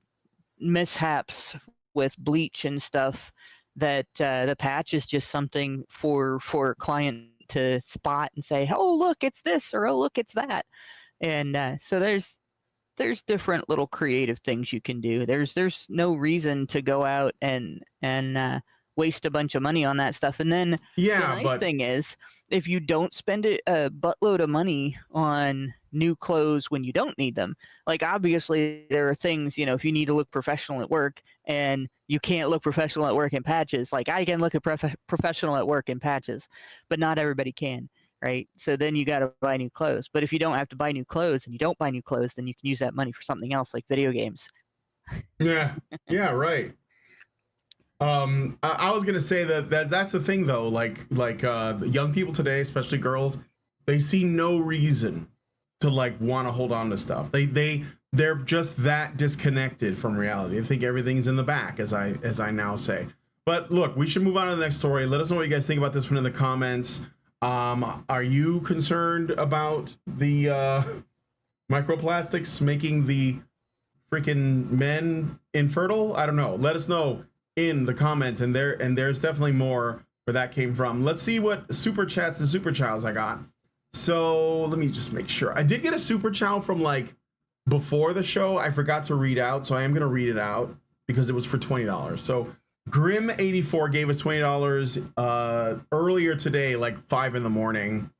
mishaps with bleach and stuff that the patch is just something for a client to spot and say, oh look, it's this, or oh look, it's that. And so there's different little creative things you can do. There's no reason to go out and waste a bunch of money on that stuff. And then the nice thing is, if you don't spend a buttload of money on new clothes when you don't need them, like obviously there are things, you know, if you need to look professional at work and you can't look professional at work in patches, like I can look at professional at work in patches, but not everybody can. Right. So then you got to buy new clothes. But if you don't have to buy new clothes and you don't buy new clothes, then you can use that money for something else like video games. Yeah. Right. I was going to say that's the thing, though. Like young people today, especially girls, they see no reason to like want to hold on to stuff. They're just that disconnected from reality. They think everything's in the back, as I now say. But look, we should move on to the next story. Let us know what you guys think about this one in the comments. Are you concerned about the microplastics making the freaking men infertile? I don't know. Let us know in the comments, and there's definitely more where that came from. Let's see what super chats and super chows I got. So let me just make sure. I did get a super chow from like before the show. I forgot to read out, so I am gonna read it out because it was for $20. So Grim84 gave us $20 earlier today, like 5 in the morning.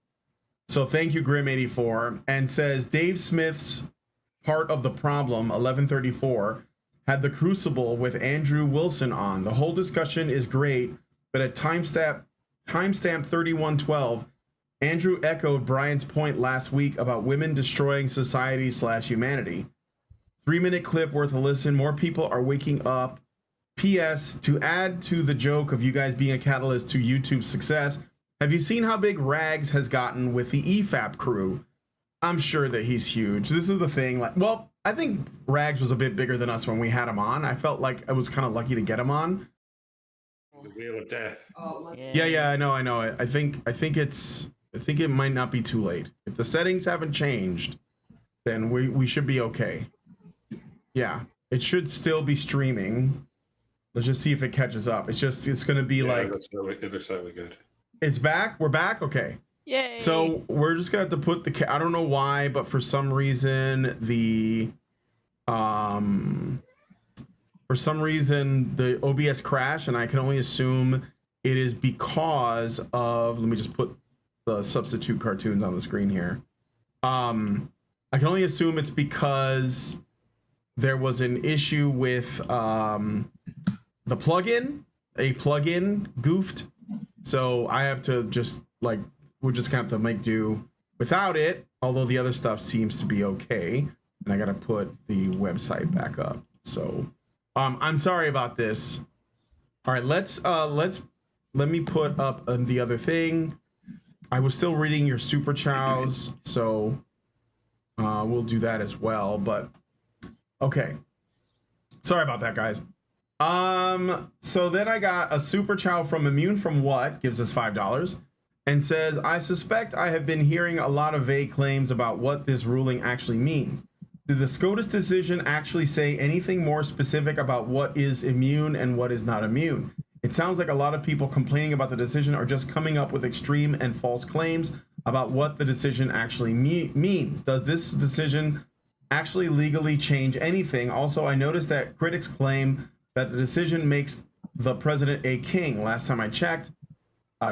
So thank you, Grim84, and says Dave Smith's part of the problem, 1134, had the Crucible with Andrew Wilson on. The whole discussion is great, but at timestamp 3112, Andrew echoed Brian's point last week about women destroying society/humanity. 3-minute clip worth a listen. More people are waking up. P.S. To add to the joke of you guys being a catalyst to YouTube's success, have you seen how big Rags has gotten with the EFAP crew? I'm sure that he's huge. This is the thing. Like, well, I think Rags was a bit bigger than us when we had him on. I felt like I was kind of lucky to get him on. The Wheel of Death. Yeah, I know. I think it might not be too late. If the settings haven't changed, then we should be okay. Yeah, it should still be streaming. Let's just see if it catches up. It's going to be like... It looks like we're good. It's back? We're back? Okay. Yay! So we're just going to have to put the... I don't know why, but for some reason, the OBS crashed, and I can only assume it is because of... Let me just put the substitute cartoons on the screen here. I can only assume it's because there was an issue with the plugin. A plugin goofed, so I have to just like we're just gonna have to make do without it. Although the other stuff seems to be okay, and I gotta put the website back up. So I'm sorry about this. All right, let me put up the other thing. I was still reading your super chows, so we'll do that as well. But okay, sorry about that, guys. So then I got a super chow from Immune from What, gives us $5, and says, I suspect I have been hearing a lot of vague claims about what this ruling actually means. Did the SCOTUS decision actually say anything more specific about what is immune and what is not immune? It sounds like a lot of people complaining about the decision are just coming up with extreme and false claims about what the decision actually means. Does this decision actually legally change anything? Also, I noticed that critics claim that the decision makes the president a king. Last time I checked,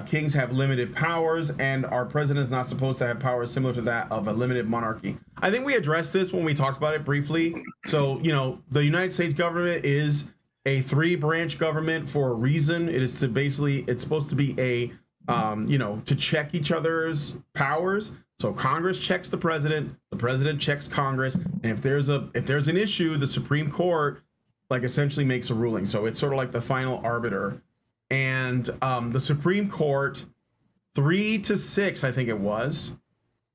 kings have limited powers, and our president is not supposed to have powers similar to that of a limited monarchy. I think we addressed this when we talked about it briefly. So, you know, the United States government is a 3-branch government for a reason. It is to basically, it's supposed to be a, you know, to check each other's powers. So Congress checks the president checks Congress, and if there's an issue, the Supreme Court like essentially makes a ruling. So it's sort of like the final arbiter. And the Supreme Court, 3-6, I think it was,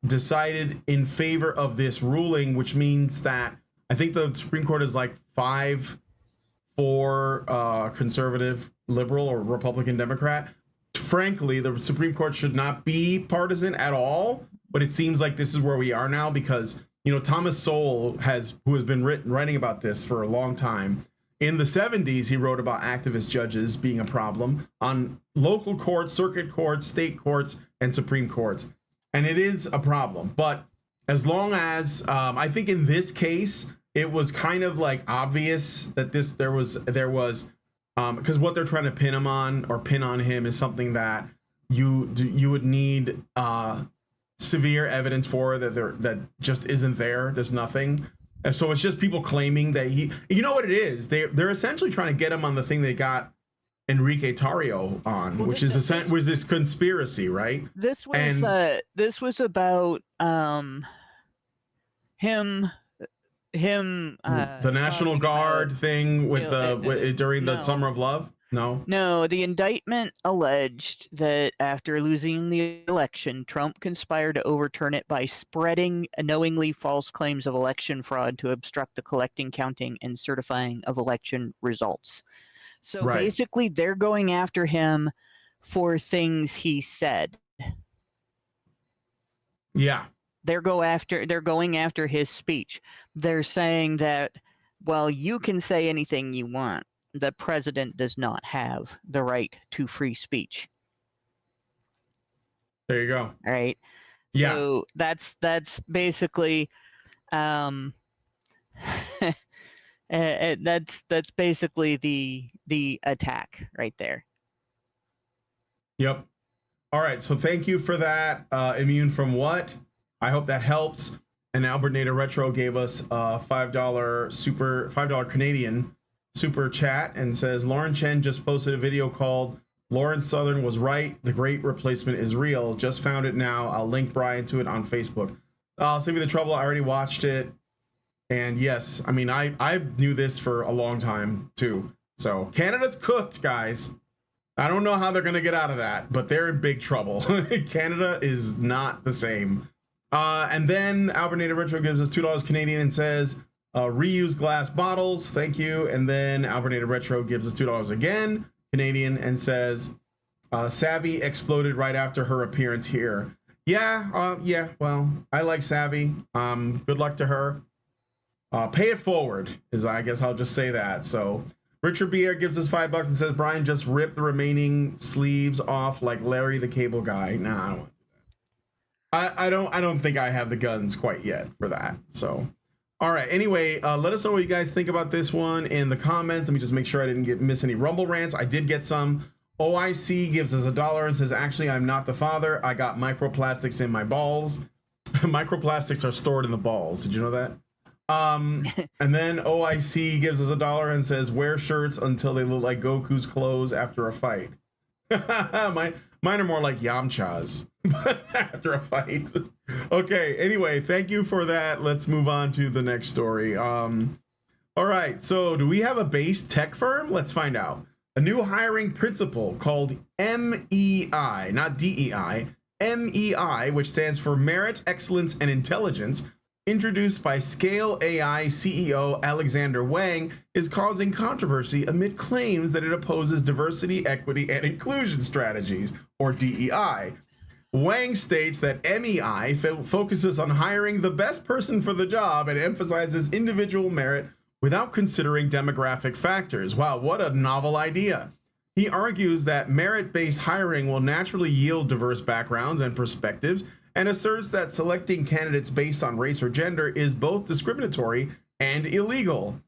decided in favor of this ruling, which means that I think the Supreme Court is like 5-4 conservative, liberal, or Republican, Democrat. Frankly, the Supreme Court should not be partisan at all, but it seems like this is where we are now because, you know, Thomas Sowell who has been writing about this for a long time. In the 70s, he wrote about activist judges being a problem on local courts, circuit courts, state courts, and Supreme Courts. And it is a problem. But as long as, I think in this case, it was kind of like obvious that there was, because what they're trying to pin on him is something that you would need severe evidence for that just isn't there. There's nothing. And so it's just people claiming that you know what it is? They're essentially trying to get him on the thing they got Enrique Tarrio on, well, which is this conspiracy, right? This was about him the National Guard thing with during the Summer of Love. No, the indictment alleged that after losing the election, Trump conspired to overturn it by spreading knowingly false claims of election fraud to obstruct the collecting, counting, and certifying of election results. So basically, they're going after him for things he said. Yeah. They're going after his speech. They're saying that, well, you can say anything you want. The president does not have the right to free speech. There you go. All right. Yeah. So that's basically that's basically the attack right there. Yep. All right. So thank you for that. Immune from What? I hope that helps. And Albert Nader Retro gave us a $5 Canadian super chat and says Lauren Chen just posted a video called Lawrence Southern was right. The Great Replacement is real. Just found it now. I'll link Brian to it on Facebook. I'll save you the trouble. I already watched it. And yes, I mean, I knew this for a long time too. So Canada's cooked, guys. I don't know how they're going to get out of that, but they're in big trouble. Canada is not the same. And then Albert Nader Retro gives us $2 Canadian and says, reuse glass bottles. Thank you. And then Albert Nader Retro gives us $2 again Canadian and says, Savvy exploded right after her appearance here. Yeah. Well, I like Savvy. Good luck to her. Pay it forward I guess I'll just say that. So Richard Bier gives us $5 and says, Brian, just rip the remaining sleeves off like Larry the Cable Guy. Nah, I don't want to do that. I don't think I have the guns quite yet for that. So, all right. Anyway, let us know what you guys think about this one in the comments. Let me just make sure I didn't miss any Rumble rants. I did get some OIC gives us $1 and says, actually, I'm not the father. I got microplastics in my balls. Microplastics are stored in the balls. Did you know that? And then OIC gives us $1 and says, wear shirts until they look like Goku's clothes after a fight. Mine are more like Yamcha's after a fight. Okay, anyway, thank you for that. Let's move on to the next story. All right, so do we have a base tech firm? Let's find out. A new hiring principle called MEI, not DEI, MEI, which stands for Merit, Excellence, and Intelligence, introduced by Scale AI CEO Alexander Wang, is causing controversy amid claims that it opposes diversity, equity, and inclusion strategies, or DEI. Wang states that MEI focuses on hiring the best person for the job and emphasizes individual merit without considering demographic factors. Wow, what a novel idea. He argues that merit-based hiring will naturally yield diverse backgrounds and perspectives, and asserts that selecting candidates based on race or gender is both discriminatory and illegal.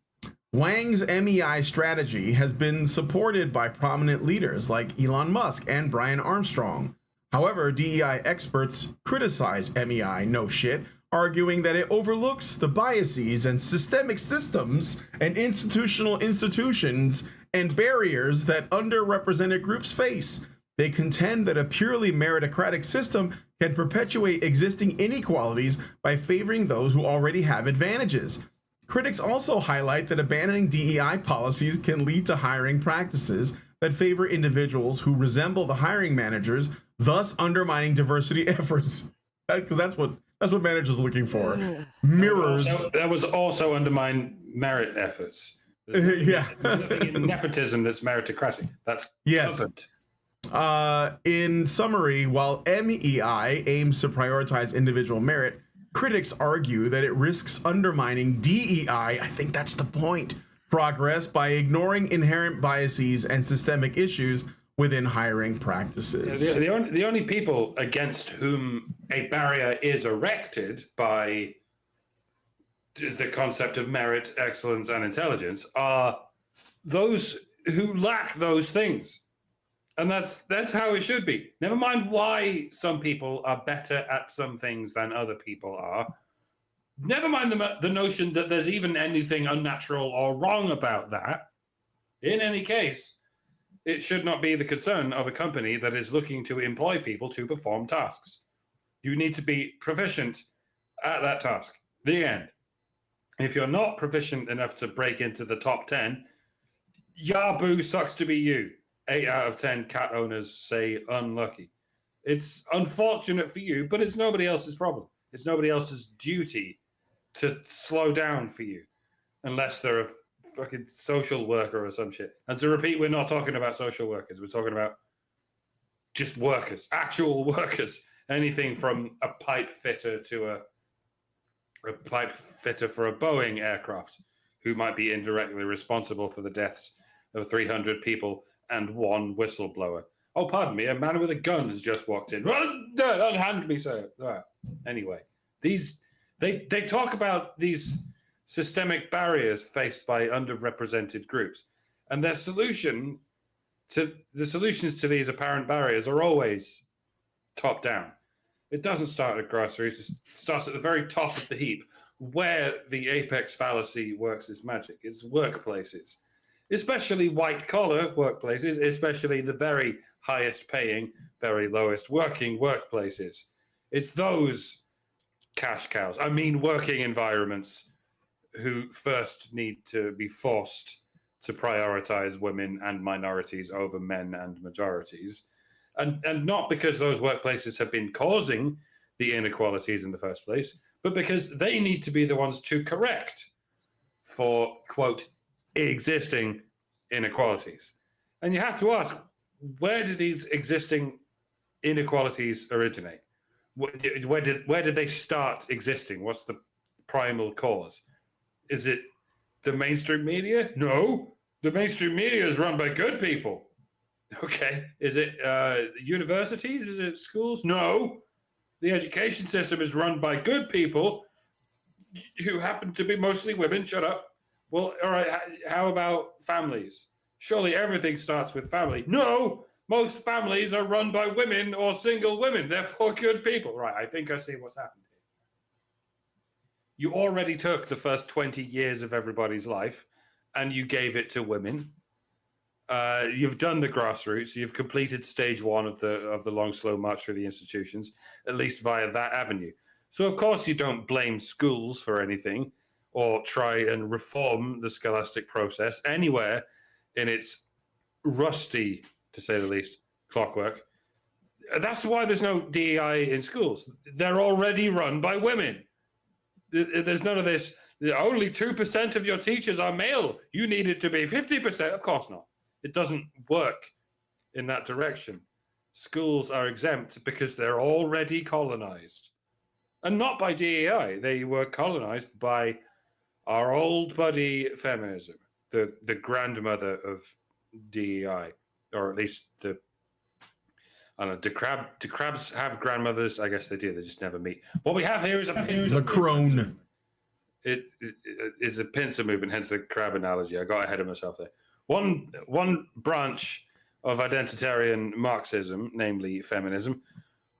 Wang's MEI strategy has been supported by prominent leaders like Elon Musk and Brian Armstrong. However, DEI experts criticize MEI, no shit, arguing that it overlooks the biases and systemic systems and institutions and barriers that underrepresented groups face. They contend that a purely meritocratic system can perpetuate existing inequalities by favoring those who already have advantages. Critics also highlight that abandoning DEI policies can lead to hiring practices that favor individuals who resemble the hiring managers, thus undermining diversity efforts. Because that's what managers are looking for. Mirrors. That was also undermine merit efforts. Yeah. There's nothing in nepotism that's meritocratic. That's yes. covered. In summary, while MEI aims to prioritize individual merit, critics argue that it risks undermining DEI, I think that's the point, progress by ignoring inherent biases and systemic issues within hiring practices. The only people against whom a barrier is erected by the concept of merit, excellence, and intelligence are those who lack those things. And that's how it should be. Never mind why some people are better at some things than other people are. Never mind the notion that there's even anything unnatural or wrong about that. In any case, it should not be the concern of a company that is looking to employ people to perform tasks. You need to be proficient at that task. The end. If you're not proficient enough to break into the top 10, Yahoo sucks to be you. 8 out of 10 cat owners say unlucky. It's unfortunate for you, but it's nobody else's problem. It's nobody else's duty to slow down for you, unless they're a fucking social worker or some shit. And to repeat, we're not talking about social workers. We're talking about just workers, actual workers. Anything from a pipe fitter to a pipe fitter for a Boeing aircraft, who might be indirectly responsible for the deaths of 300 people and one whistleblower. Oh, pardon me, a man with a gun has just walked in. Unhand me, sir. Anyway, they talk about these systemic barriers faced by underrepresented groups, and their solutions to these apparent barriers are always top down. It doesn't start at groceries. It starts at the very top of the heap, where the apex fallacy works its magic. It's workplaces. Especially white-collar workplaces, especially the very highest paying, very lowest working workplaces. It's those cash cows, working environments, who first need to be forced to prioritize women and minorities over men and majorities. And not because those workplaces have been causing the inequalities in the first place, but because they need to be the ones to correct for, quote, existing inequalities. And you have to ask, where do these existing inequalities originate? Where did they start existing? What's the primal cause? Is it the mainstream media? No, the mainstream media is run by good people. Okay, is it universities? Is it schools? No, the education system is run by good people who happen to be mostly women. Shut up. Well, all right, how about families? Surely everything starts with family. No, Most families are run by women or single women. Therefore, good people. Right, I think I see what's happened here. You already took the first 20 years of everybody's life and you gave it to women. You've done the grassroots. You've completed stage one of the long, slow march through the institutions, at least via that avenue. So, of course, you don't blame schools for anything or try and reform the scholastic process anywhere in its rusty, to say the least, clockwork. That's why there's no DEI in schools. They're already run by women. There's none of this. Only 2% of your teachers are male. You need it to be 50%. Of course not. It doesn't work in that direction. Schools are exempt because they're already colonized. And not by DEI. They were colonized by our old buddy feminism, the grandmother of DEI, or at least the. I don't know. Do crabs have grandmothers? I guess they do. They just never meet. What we have here is a pincer. The crone. It is a pincer movement, hence the crab analogy. I got ahead of myself there. One branch of identitarian Marxism, namely feminism,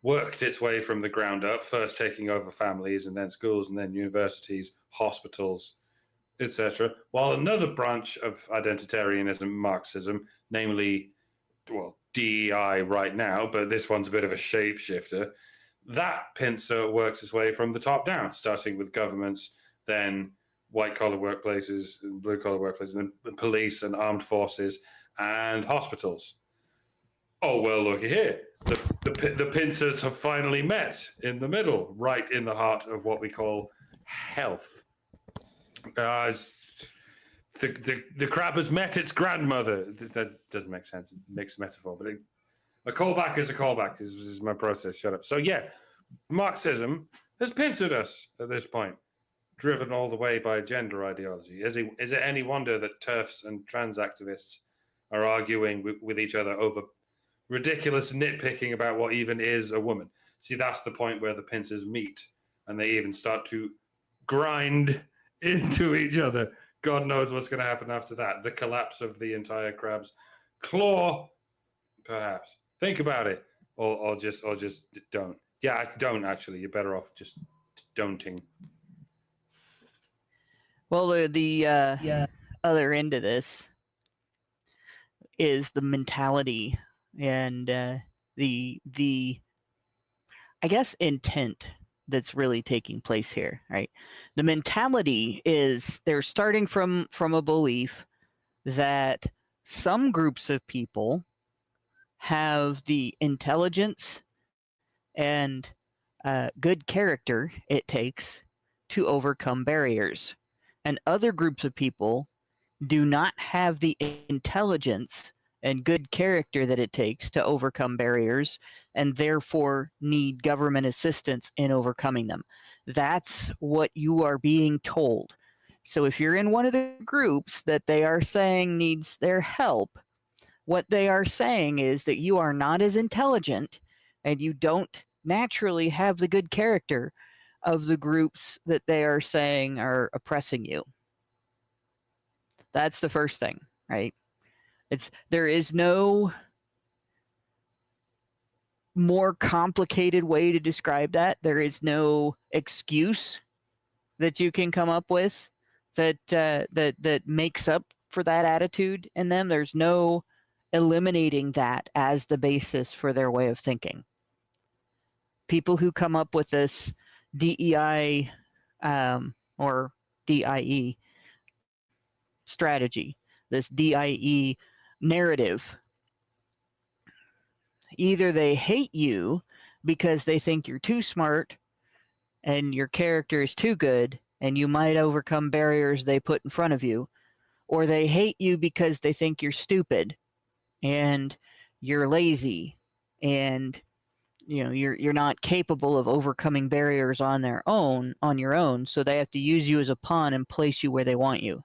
worked its way from the ground up, first taking over families and then schools and then universities, hospitals, etc. While another branch of identitarianism, Marxism, namely, well, DEI right now, but this one's a bit of a shapeshifter, that pincer works its way from the top down, starting with governments, then white-collar workplaces, blue-collar workplaces, and then police and armed forces and hospitals. Oh, well, look here. The pincers have finally met in the middle, right in the heart of what we call health. The crab has met its grandmother. That doesn't make sense. It makes a metaphor, but a callback is a callback. This is my process. Shut up. So yeah, Marxism has pincered us at this point, driven all the way by gender ideology. Is it any wonder that TERFs and trans activists are arguing with each other over ridiculous nitpicking about what even is a woman? See, that's the point where the pincers meet, and they even start to grind into each other. God knows what's going to happen after that. The collapse of the entire crab's claw, perhaps. Think about it, or just don't. Yeah, don't actually. You're better off just don'ting. Well, the other end of this is the mentality and the I guess intent that's really taking place here, right? The mentality is they're starting from a belief that some groups of people have the intelligence and good character it takes to overcome barriers, and other groups of people do not have the intelligence and good character that it takes to overcome barriers, and therefore need government assistance in overcoming them. That's what you are being told. So if you're in one of the groups that they are saying needs their help, what they are saying is that you are not as intelligent and you don't naturally have the good character of the groups that they are saying are oppressing you. That's the first thing, right? There is no more complicated way to describe that. There is no excuse that you can come up with that makes up for that attitude in them. There's no eliminating that as the basis for their way of thinking. People who come up with this DEI or DIE strategy, this DIE narrative, either they hate you because they think you're too smart and your character is too good and you might overcome barriers they put in front of you, or they hate you because they think you're stupid and you're lazy and you're not capable of overcoming barriers on your own, so they have to use you as a pawn and place you where they want you.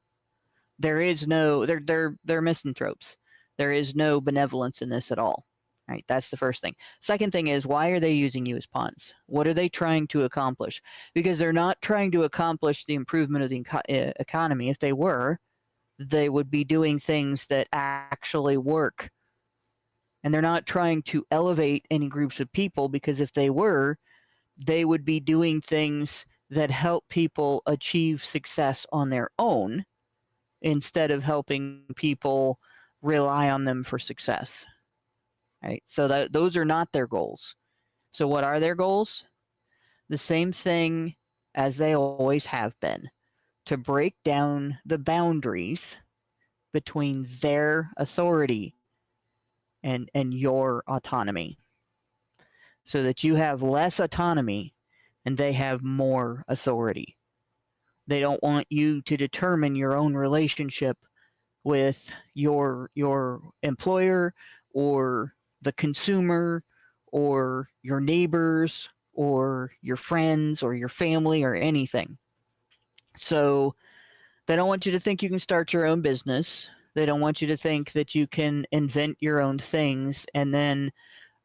There is no, they're misanthropes. There is no benevolence in this at all. Right? That's the first thing. Second thing is, why are they using you as pawns? What are they trying to accomplish? Because they're not trying to accomplish the improvement of the economy. If they were, they would be doing things that actually work And they're not trying to elevate any groups of people, because if they were, they would be doing things that help people achieve success on their own instead of helping people rely on them for success. Right? So those are not their goals. So what are their goals? The same thing as they always have been, to break down the boundaries between their authority and your autonomy, so that you have less autonomy and they have more authority. They don't want you to determine your own relationship with your employer or the consumer or your neighbors or your friends or your family or anything. So they don't want you to think you can start your own business. They don't want you to think that you can invent your own things and then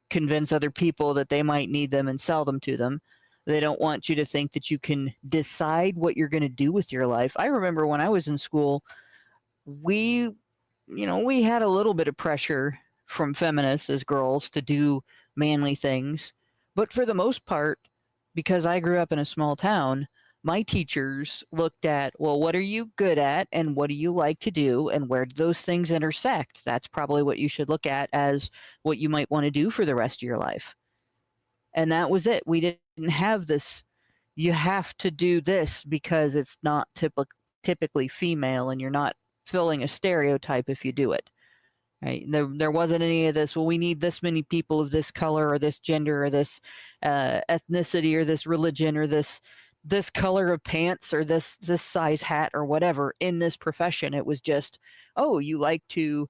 convince other people that they might need them and sell them to them. They don't want you to think that you can decide what you're going to do with your life. I remember when I was in school, we had a little bit of pressure from feminists as girls to do manly things. But for the most part, because I grew up in a small town, my teachers looked at, well, what are you good at and what do you like to do and where do those things intersect? That's probably what you should look at as what you might want to do for the rest of your life. And that was it. We didn't have this, you have to do this because it's not typically female and you're not filling a stereotype if you do it. Right? There wasn't any of this, well, we need this many people of this color or this gender or this ethnicity or this religion or this color of pants or this size hat or whatever in this profession. It was just, oh, you like to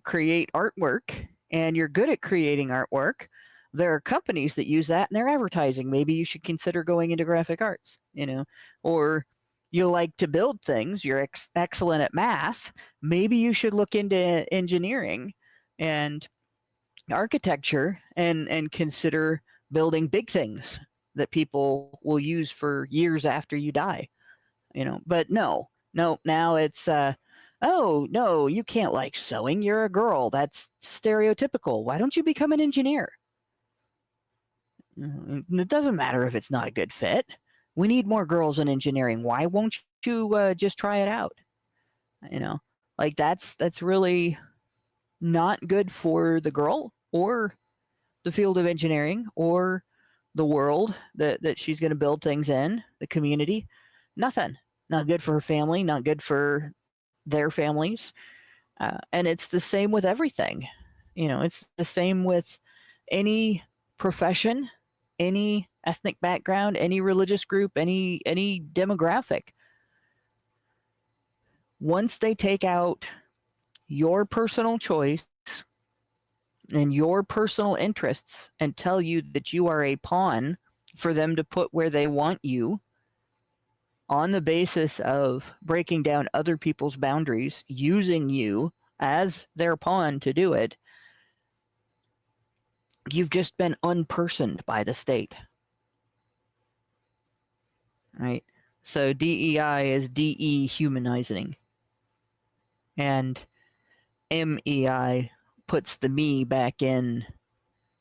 create artwork and you're good at creating artwork. There are companies that use that in their advertising. Maybe you should consider going into graphic arts, or you like to build things. You're excellent at math. Maybe you should look into engineering and architecture and consider building big things that people will use for years after you die. But no, now it's oh no, you can't like sewing, you're a girl, that's stereotypical, why don't you become an engineer? It doesn't matter if it's not a good fit. We need more girls in engineering. Why won't you just try it out? Like that's really not good for the girl or the field of engineering or the world that she's going to build things in, the community. Nothing. Not good for her family, not good for their families. And it's the same with everything. It's the same with any profession, any ethnic background, any religious group, any demographic. Once they take out your personal choice and your personal interests and tell you that you are a pawn for them to put where they want you on the basis of breaking down other people's boundaries, using you as their pawn to do it, you've just been unpersoned by the state. Right? So DEI is de-humanizing. And MEI puts the me back in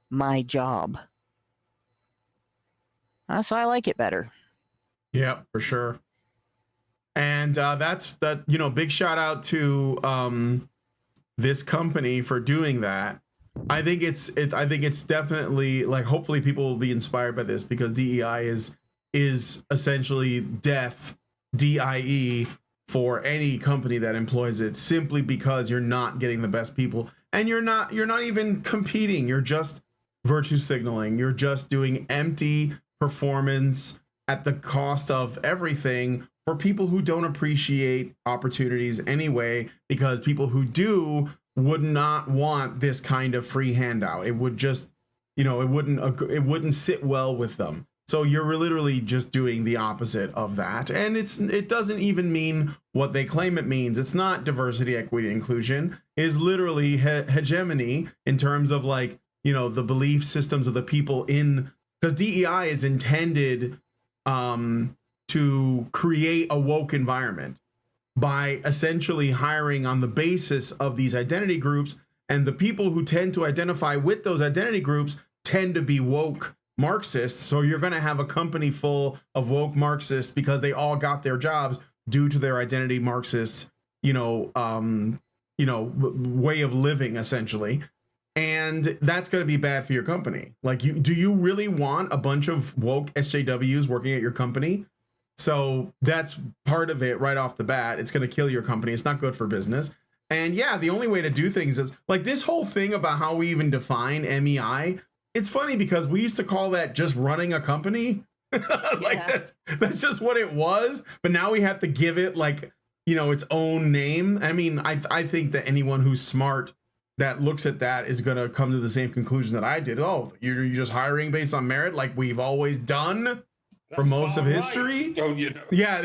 my job. So I like it better. Yeah, for sure. And big shout out to this company for doing that. I think it's definitely, like, hopefully people will be inspired by this, because DEI is essentially death, DIE, for any company that employs it, simply because you're not getting the best people, and you're not even competing. You're just virtue signaling. You're just doing empty performance at the cost of everything for people who don't appreciate opportunities anyway, because people who do would not want this kind of free handout. It would just, it wouldn't sit well with them. So you're literally just doing the opposite of that. And it doesn't even mean what they claim it means. It's not diversity, equity, inclusion. It is literally hegemony in terms of, like, the belief systems of the people in, because DEI is intended to create a woke environment by essentially hiring on the basis of these identity groups And the people who tend to identify with those identity groups tend to be woke Marxists. So you're going to have a company full of woke Marxists because they all got their jobs due to their identity Marxist, way of living, essentially. And that's going to be bad for your company. Like, do you really want a bunch of woke SJWs working at your company? So that's part of it right off the bat. It's going to kill your company. It's not good for business. And yeah, the only way to do things is like this whole thing about how we even define MEI. It's funny because we used to call that just running a company. Like that's just what it was. But now we have to give it like, its own name. I mean, I think that anyone who's smart that looks at that is going to come to the same conclusion that I did. Oh, you're just hiring based on merit like we've always done for most of history. Right, don't you know? Yeah.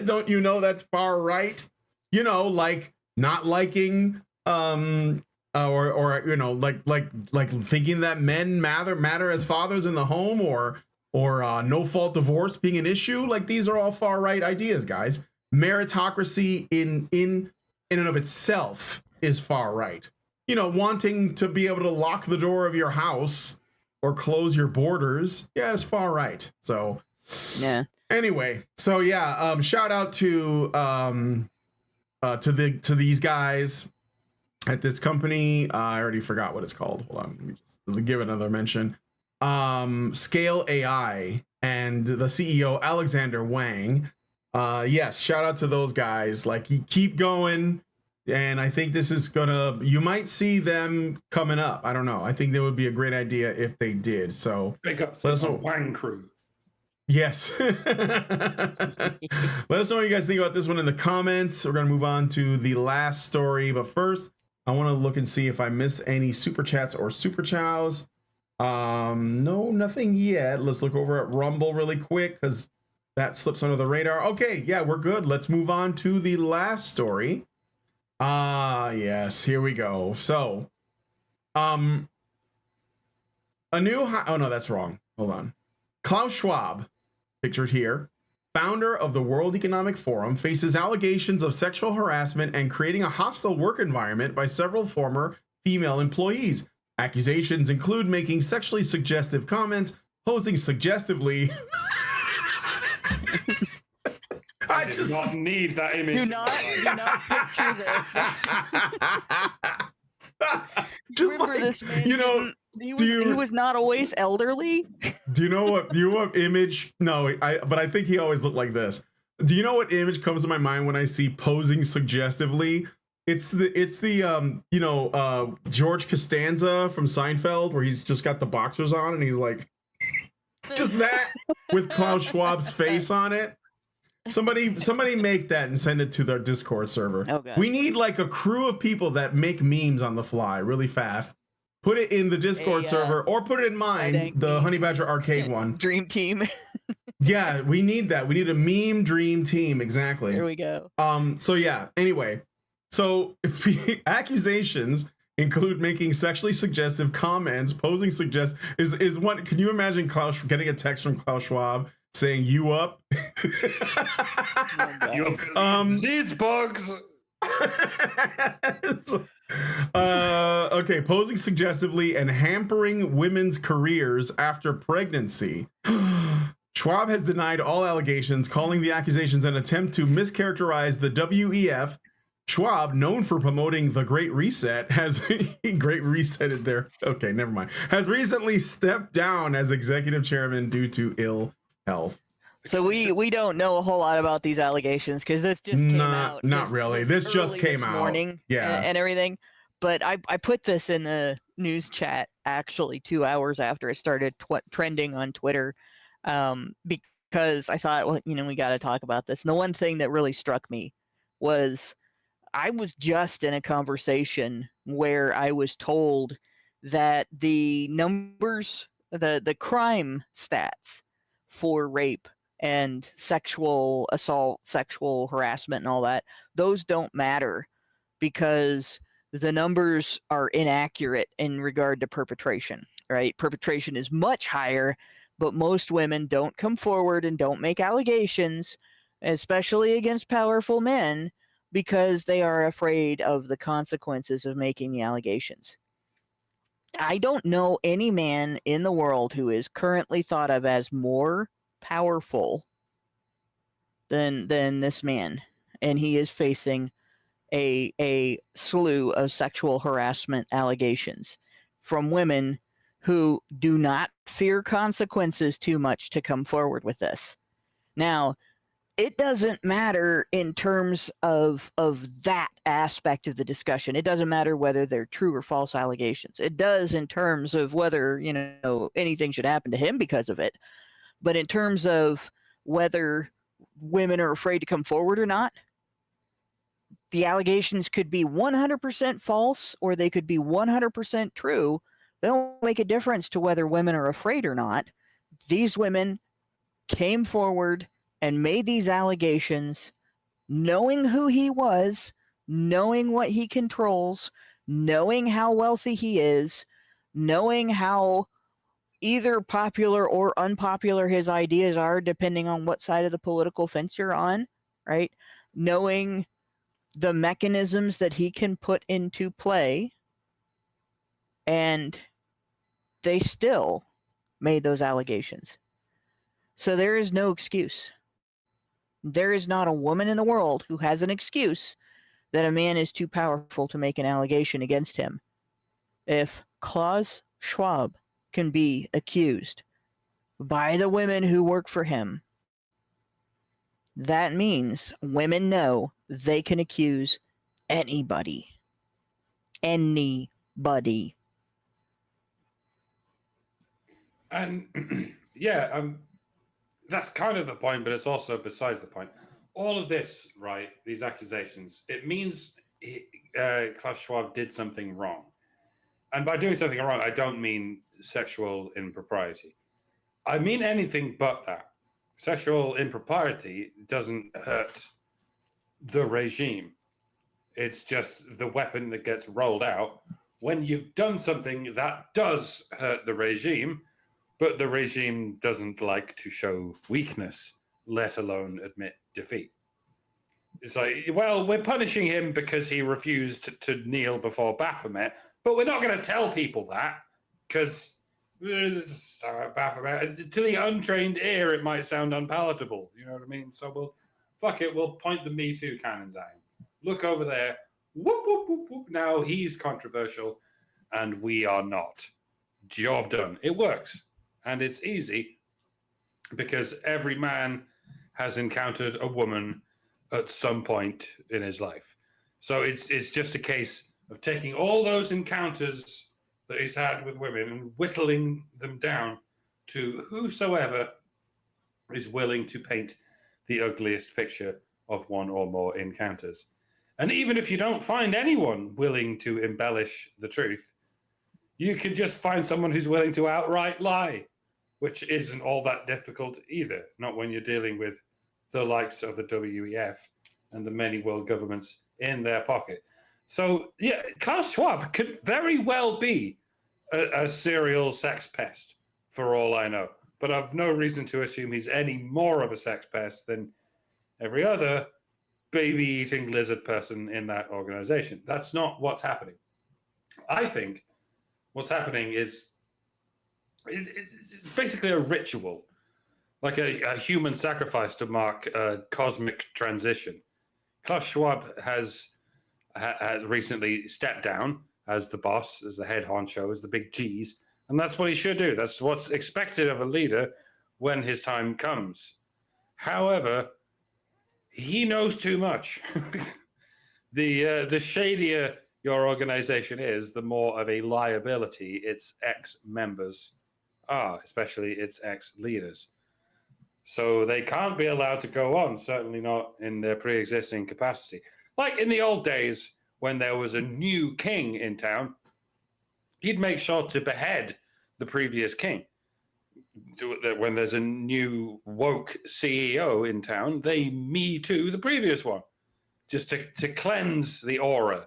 Don't you know that's far right? Like not liking like thinking that men matter as fathers in the home or no fault divorce being an issue. Like these are all far right ideas, guys. Meritocracy in and of itself is far right. Wanting to be able to lock the door of your house or close your borders, yeah, it's far right. So yeah. Anyway, so yeah, shout out to these guys at this company. I already forgot what it's called. Hold on, let me just give it another mention. Scale AI and the CEO Alexander Wang. Yes, shout out to those guys. Like, keep going. And I think this is you might see them coming up. I don't know. I think that would be a great idea if they did. So big up to the Wang crew. Yes. Let us know what you guys think about this one in the comments. We're going to move on to the last story. But first, I want to look and see if I missed any super chats or super chows. No, nothing yet. Let's look over at Rumble really quick because that slips under the radar. Okay, yeah, we're good. Let's move on to the last story. Yes, here we go. So, oh no, that's wrong. Hold on. Klaus Schwab, pictured here, founder of the World Economic Forum, faces allegations of sexual harassment and creating a hostile work environment by several former female employees. Accusations include making sexually suggestive comments, posing suggestively. I did not need that image. Do not picture this. Just remember like, this man? He was not always elderly. Do you know what image? No, but I think he always looked like this. Do you know what image comes to my mind when I see posing suggestively? It's the George Costanza from Seinfeld where he's just got the boxers on and he's like just that with Klaus Schwab's face on it. Somebody make that and send it to their Discord server. Okay. We need like a crew of people that make memes on the fly really fast. Put it in the Discord server or put it in mine, the Honey Badger Arcade one. Dream team. Yeah, we need that. We need a meme dream team. Exactly. Here we go. So yeah, anyway. So accusations include making sexually suggestive comments, posing is what, can you imagine getting a text from Klaus Schwab saying you up? You up seeds bugs. Okay, posing suggestively and hampering women's careers after pregnancy. Schwab has denied all allegations, calling the accusations an attempt to mischaracterize the WEF. Schwab, known for promoting the Great Reset, has Okay, never mind. Has recently stepped down as executive chairman due to ill health. So we don't know a whole lot about these allegations because this just came out. Not really. This just came out. Morning, yeah, and everything. But I put this in the news chat actually 2 hours after it started trending on Twitter, because I thought, well, we got to talk about this. And the one thing that really struck me was I was just in a conversation where I was told that the numbers, the crime stats for rape and sexual assault, sexual harassment and all that, those don't matter because the numbers are inaccurate in regard to perpetration, right? Perpetration is much higher, but most women don't come forward and don't make allegations, especially against powerful men, because they are afraid of the consequences of making the allegations. I don't know any man in the world who is currently thought of as more powerful than this man, and he is facing a slew of sexual harassment allegations from women who do not fear consequences too much to come forward with this. Now, it doesn't matter in terms of that aspect of the discussion. It doesn't matter whether they're true or false allegations. It does in terms of whether, anything should happen to him because of it. But in terms of whether women are afraid to come forward or not, the allegations could be 100% false or they could be 100% true. They don't make a difference to whether women are afraid or not. These women came forward and made these allegations knowing who he was, knowing what he controls, knowing how wealthy he is, knowing how either popular or unpopular his ideas are, depending on what side of the political fence you're on, right? Knowing the mechanisms that he can put into play, and they still made those allegations. So there is no excuse. There is not a woman in the world who has an excuse that a man is too powerful to make an allegation against him. If Klaus Schwab can be accused by the women who work for him, that means women know they can accuse anybody. Anybody. And that's kind of the point, but it's also besides the point. All of this, right, these accusations, it means Klaus Schwab did something wrong. And by doing something wrong, I don't mean sexual impropriety. I mean anything but that. Sexual impropriety doesn't hurt the regime. It's just the weapon that gets rolled out when you've done something that does hurt the regime, but the regime doesn't like to show weakness, let alone admit defeat. It's like, well, we're punishing him because he refused to kneel before Baphomet, but we're not going to tell people that because Baphomet, to the untrained ear, it might sound unpalatable. You know what I mean? So we'll point the Me Too cannons at him. Look over there. Whoop, whoop, whoop, whoop. Now he's controversial and we are not. Job done. It works. And it's easy because every man has encountered a woman at some point in his life. So it's just a case of taking all those encounters that he's had with women and whittling them down to whosoever is willing to paint the ugliest picture of one or more encounters. And even if you don't find anyone willing to embellish the truth, you can just find someone who's willing to outright lie, which isn't all that difficult either, not when you're dealing with the likes of the WEF and the many world governments in their pocket. So, yeah, Klaus Schwab could very well be a serial sex pest, for all I know. But I've no reason to assume he's any more of a sex pest than every other baby-eating lizard person in that organization. That's not what's happening. I think what's happening is it's basically a ritual, like a human sacrifice to mark a cosmic transition. Klaus Schwab has recently stepped down as the boss, as the head honcho, as the big G's, and that's what he should do. That's what's expected of a leader when his time comes. However, he knows too much. The shadier your organization is, the more of a liability its ex-members are, especially its ex-leaders. So they can't be allowed to go on, certainly not in their pre-existing capacity. Like in the old days, when there was a new king in town, he'd make sure to behead the previous king. When there's a new woke CEO in town, they Me Too the previous one, just to cleanse the aura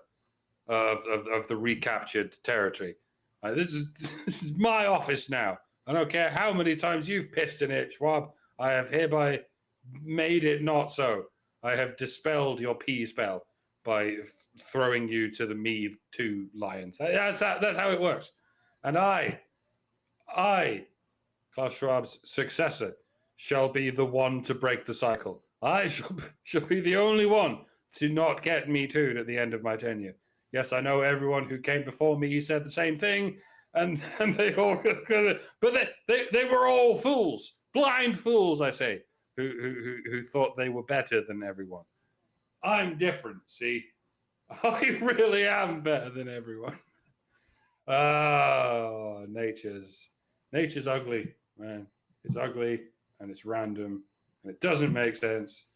of the recaptured territory. This is my office now. I don't care how many times you've pissed in it, Schwab. I have hereby made it not so. I have dispelled your pee spell. by throwing you to the Me Too lions. That's how it works. And I, Klaus Schwab's successor, shall be the one to break the cycle. I shall be the only one to not get Me Too'd at the end of my tenure. Yes, I know everyone who came before me said the same thing, and they all, but they were all fools, blind fools, I say, who thought they were better than everyone. I'm different, see? I really am better than everyone. Oh, nature's ugly, man. It's ugly, and it's random, and it doesn't make sense.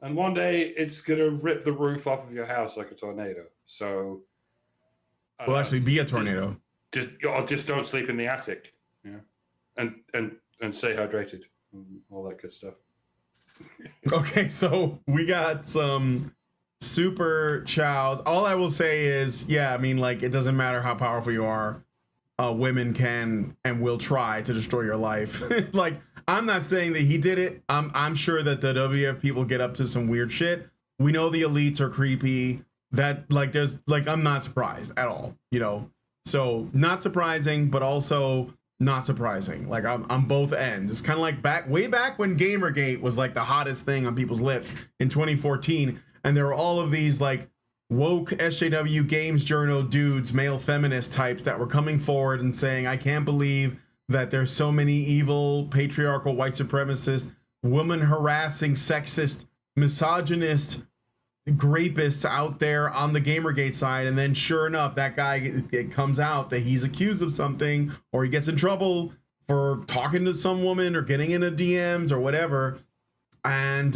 And one day, it's going to rip the roof off of your house like a tornado. So... Will actually be a tornado. Just don't sleep in the attic, and stay hydrated, and all that good stuff. Okay, so we got some super chows. All I will say is, yeah, I mean, like, it doesn't matter how powerful you are. Women can and will try to destroy your life. Like, I'm not saying that he did it. I'm sure that the WF people get up to some weird shit. We know the elites are creepy. That, like, there's, like, I'm not surprised at all, you know? So, not surprising, but also not surprising. Like, I'm both ends. It's kind of like way back when Gamergate was, like, the hottest thing on people's lips in 2014, and there were all of these, like, woke SJW Games Journal dudes, male feminist types that were coming forward and saying, I can't believe that there's so many evil, patriarchal, white supremacist, woman harassing, sexist, misogynist grapists out there on the Gamergate side. And then sure enough, that guy, it comes out that he's accused of something, or he gets in trouble for talking to some woman or getting into DMs or whatever. And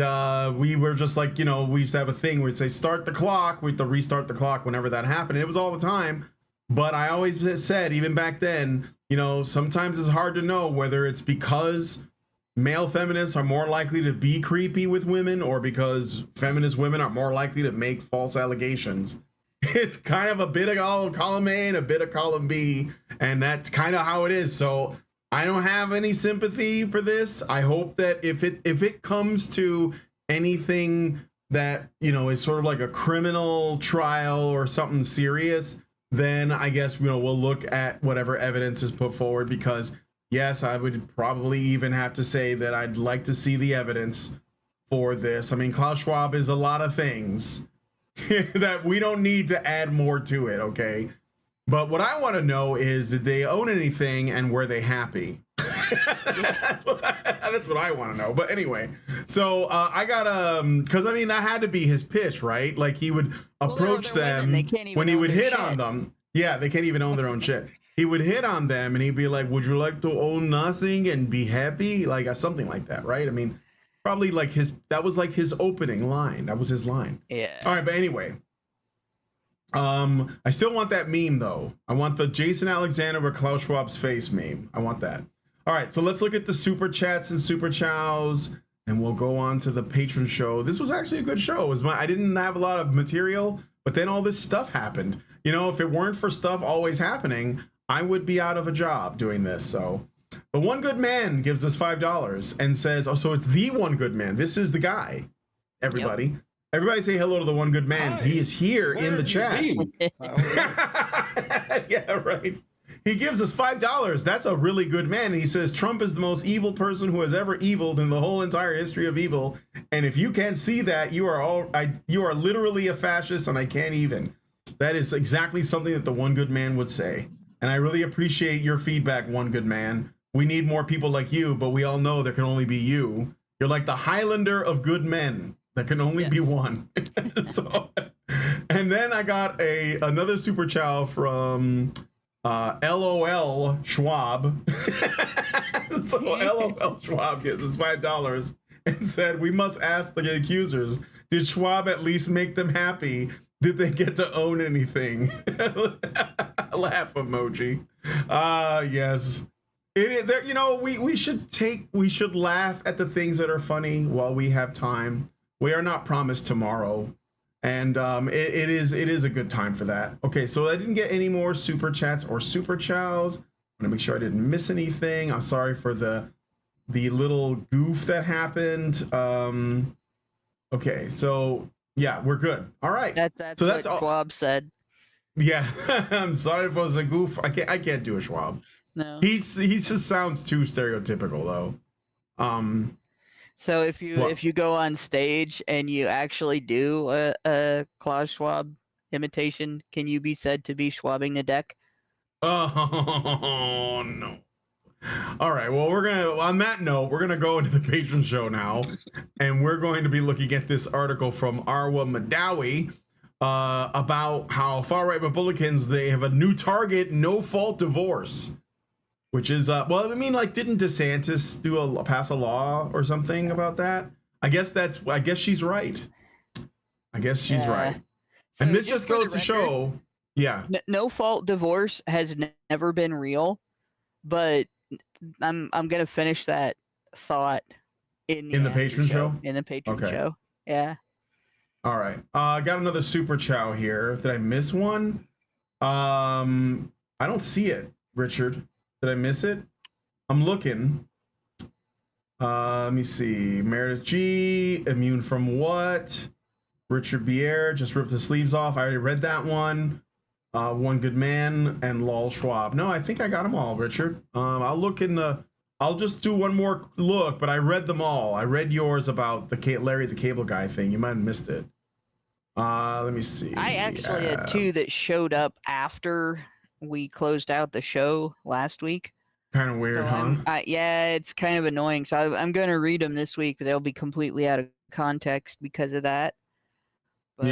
we were just like, you know, we used to have a thing where we'd say start the clock, we'd to restart the clock whenever that happened. It was all the time, but I always said, even back then, you know, sometimes it's hard to know whether it's because male feminists are more likely to be creepy with women, or because feminist women are more likely to make false allegations. It's kind of a bit of column A and a bit of column B, and that's kind of how it is. So I don't have any sympathy for this. I hope that if it comes to anything that, you know, is sort of like a criminal trial or something serious, then I guess, you know, we'll look at whatever evidence is put forward, because yes, I would probably even have to say that I'd like to see the evidence for this. I mean, Klaus Schwab is a lot of things that we don't need to add more to it, okay? But what I want to know is, did they own anything, and were they happy? That's what I want to know. But anyway, so I got because I mean, that had to be his pitch, right? Like, he would approach them when he would hit on them. Yeah, they can't even own their own shit. He would hit on them and he'd be like, would you like to own nothing and be happy? Like, something like that, right? I mean, probably like that was like his opening line. That was his line. Yeah. All right, but anyway, I still want that meme though. I want the Jason Alexander with Klaus Schwab's face meme. I want that. All right, so let's look at the super chats and super chows, and we'll go on to the patron show. This was actually a good show. I didn't have a lot of material, but then all this stuff happened. You know, if it weren't for stuff always happening, I would be out of a job doing this. So the One Good Man gives us $5 and says, oh, so it's the One Good Man. This is the guy. Everybody. Yep. Everybody say hello to the One Good Man. Hi. He is here in the chat. Yeah, right. He gives us $5. That's a really good man. And he says, Trump is the most evil person who has ever eviled in the whole entire history of evil. And if you can't see that, you are literally a fascist, and I can't even. That is exactly something that the One Good Man would say. And I really appreciate your feedback, One Good Man. We need more people like you, but we all know there can only be you. You're like the Highlander of good men. There can only be one. So, and then I got another super chow from LOL Schwab. So LOL Schwab gives us $5 and said, we must ask the accusers, did Schwab at least make them happy? Did they get to own anything? Laugh emoji. Yes. You know, we should laugh at the things that are funny while we have time. We are not promised tomorrow, and it is a good time for that. Okay, so I didn't get any more super chats or super chows. I'm gonna make sure I didn't miss anything. I'm sorry for the little goof that happened. Okay, so Yeah, we're good. All right. That's So what that's all. Schwab said. Yeah, I'm sorry if it was a goof. I can't do a Schwab. No. He just sounds too stereotypical though. So if you go on stage and you actually do a Klaus Schwab imitation, can you be said to be schwabbing the deck? Oh no. All right. Well, on that note, we're gonna go into the patron show now, and we're going to be looking at this article from Arwa Madawi about how far-right Republicans, they have a new target, no-fault divorce, which is well, I mean, like, didn't DeSantis pass a law or something about that? I guess she's right. I guess she's right. So And this just for the goes to record, show, yeah. no fault divorce has never been real, but I'm gonna finish that thought in the patron show. In the patron Okay. show, yeah. All right. I got another super chow here. Did I miss one? I don't see it, Richard. Did I miss it? I'm looking. Let me see. Meredith G. Immune from what? Richard Bier just ripped the sleeves off. I already read that one. One Good Man and Lol Schwab. No, I think I got them all, Richard. I'll just do one more look, but I read them all. I read yours about the Larry the Cable Guy thing. You might have missed it. Let me see. I actually had two that showed up after we closed out the show last week. Kind of weird, So huh? yeah, it's kind of annoying. So I'm going to read them this week, but they'll be completely out of context because of that. But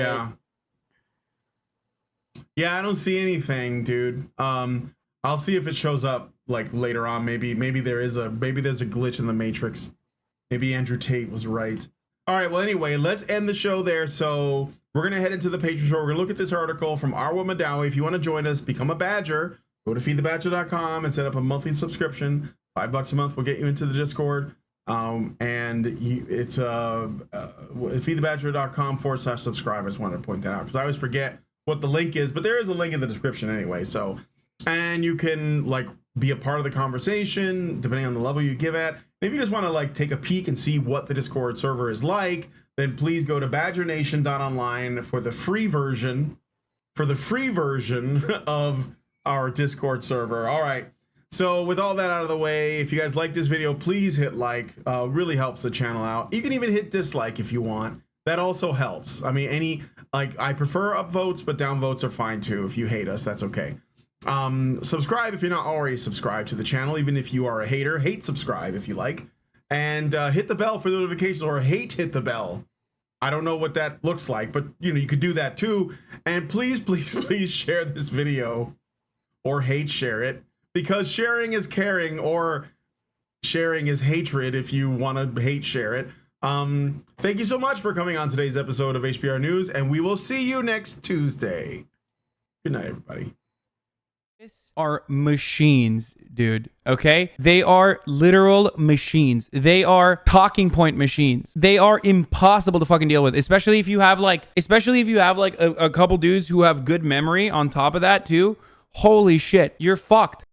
Yeah, I don't see anything, dude. I'll see if it shows up like later on. Maybe there's a glitch in the matrix. Maybe Andrew Tate was right. All right, well, anyway, let's end the show there. So we're gonna head into the Patreon show. We're gonna look at this article from Arwa Madawi. If you want to join us, become a badger. Go to feedthebadger.com and set up a monthly subscription. $5 a month will get you into the Discord. It's feedthebadger.com/subscribe. I just wanted to point that out because I always forget what the link is, but there is a link in the description anyway. So, and you can like be a part of the conversation depending on the level you give at. And if you just want to like take a peek and see what the Discord server is like, then please go to badgernation.online for the free version of our Discord server. All right. So with all that out of the way, if you guys like this video, please hit like. Really helps the channel out. You can even hit dislike if you want. That also helps. I mean, I prefer upvotes, but downvotes are fine too. If you hate us, that's okay. Subscribe if you're not already subscribed to the channel. Even if you are a hater, hate subscribe if you like. And hit the bell for notifications, or hit the bell. I don't know what that looks like, but you could do that too. And please share this video, or share it. Because sharing is caring, or sharing is hatred if you want to share it. Thank you so much for coming on today's episode of HBR News, and we will see you next Tuesday. Good night, everybody. These are machines, dude. Okay? They are literal machines. They are talking point machines. They are impossible to fucking deal with, especially if you have like a couple dudes who have good memory on top of that too. Holy shit, you're fucked.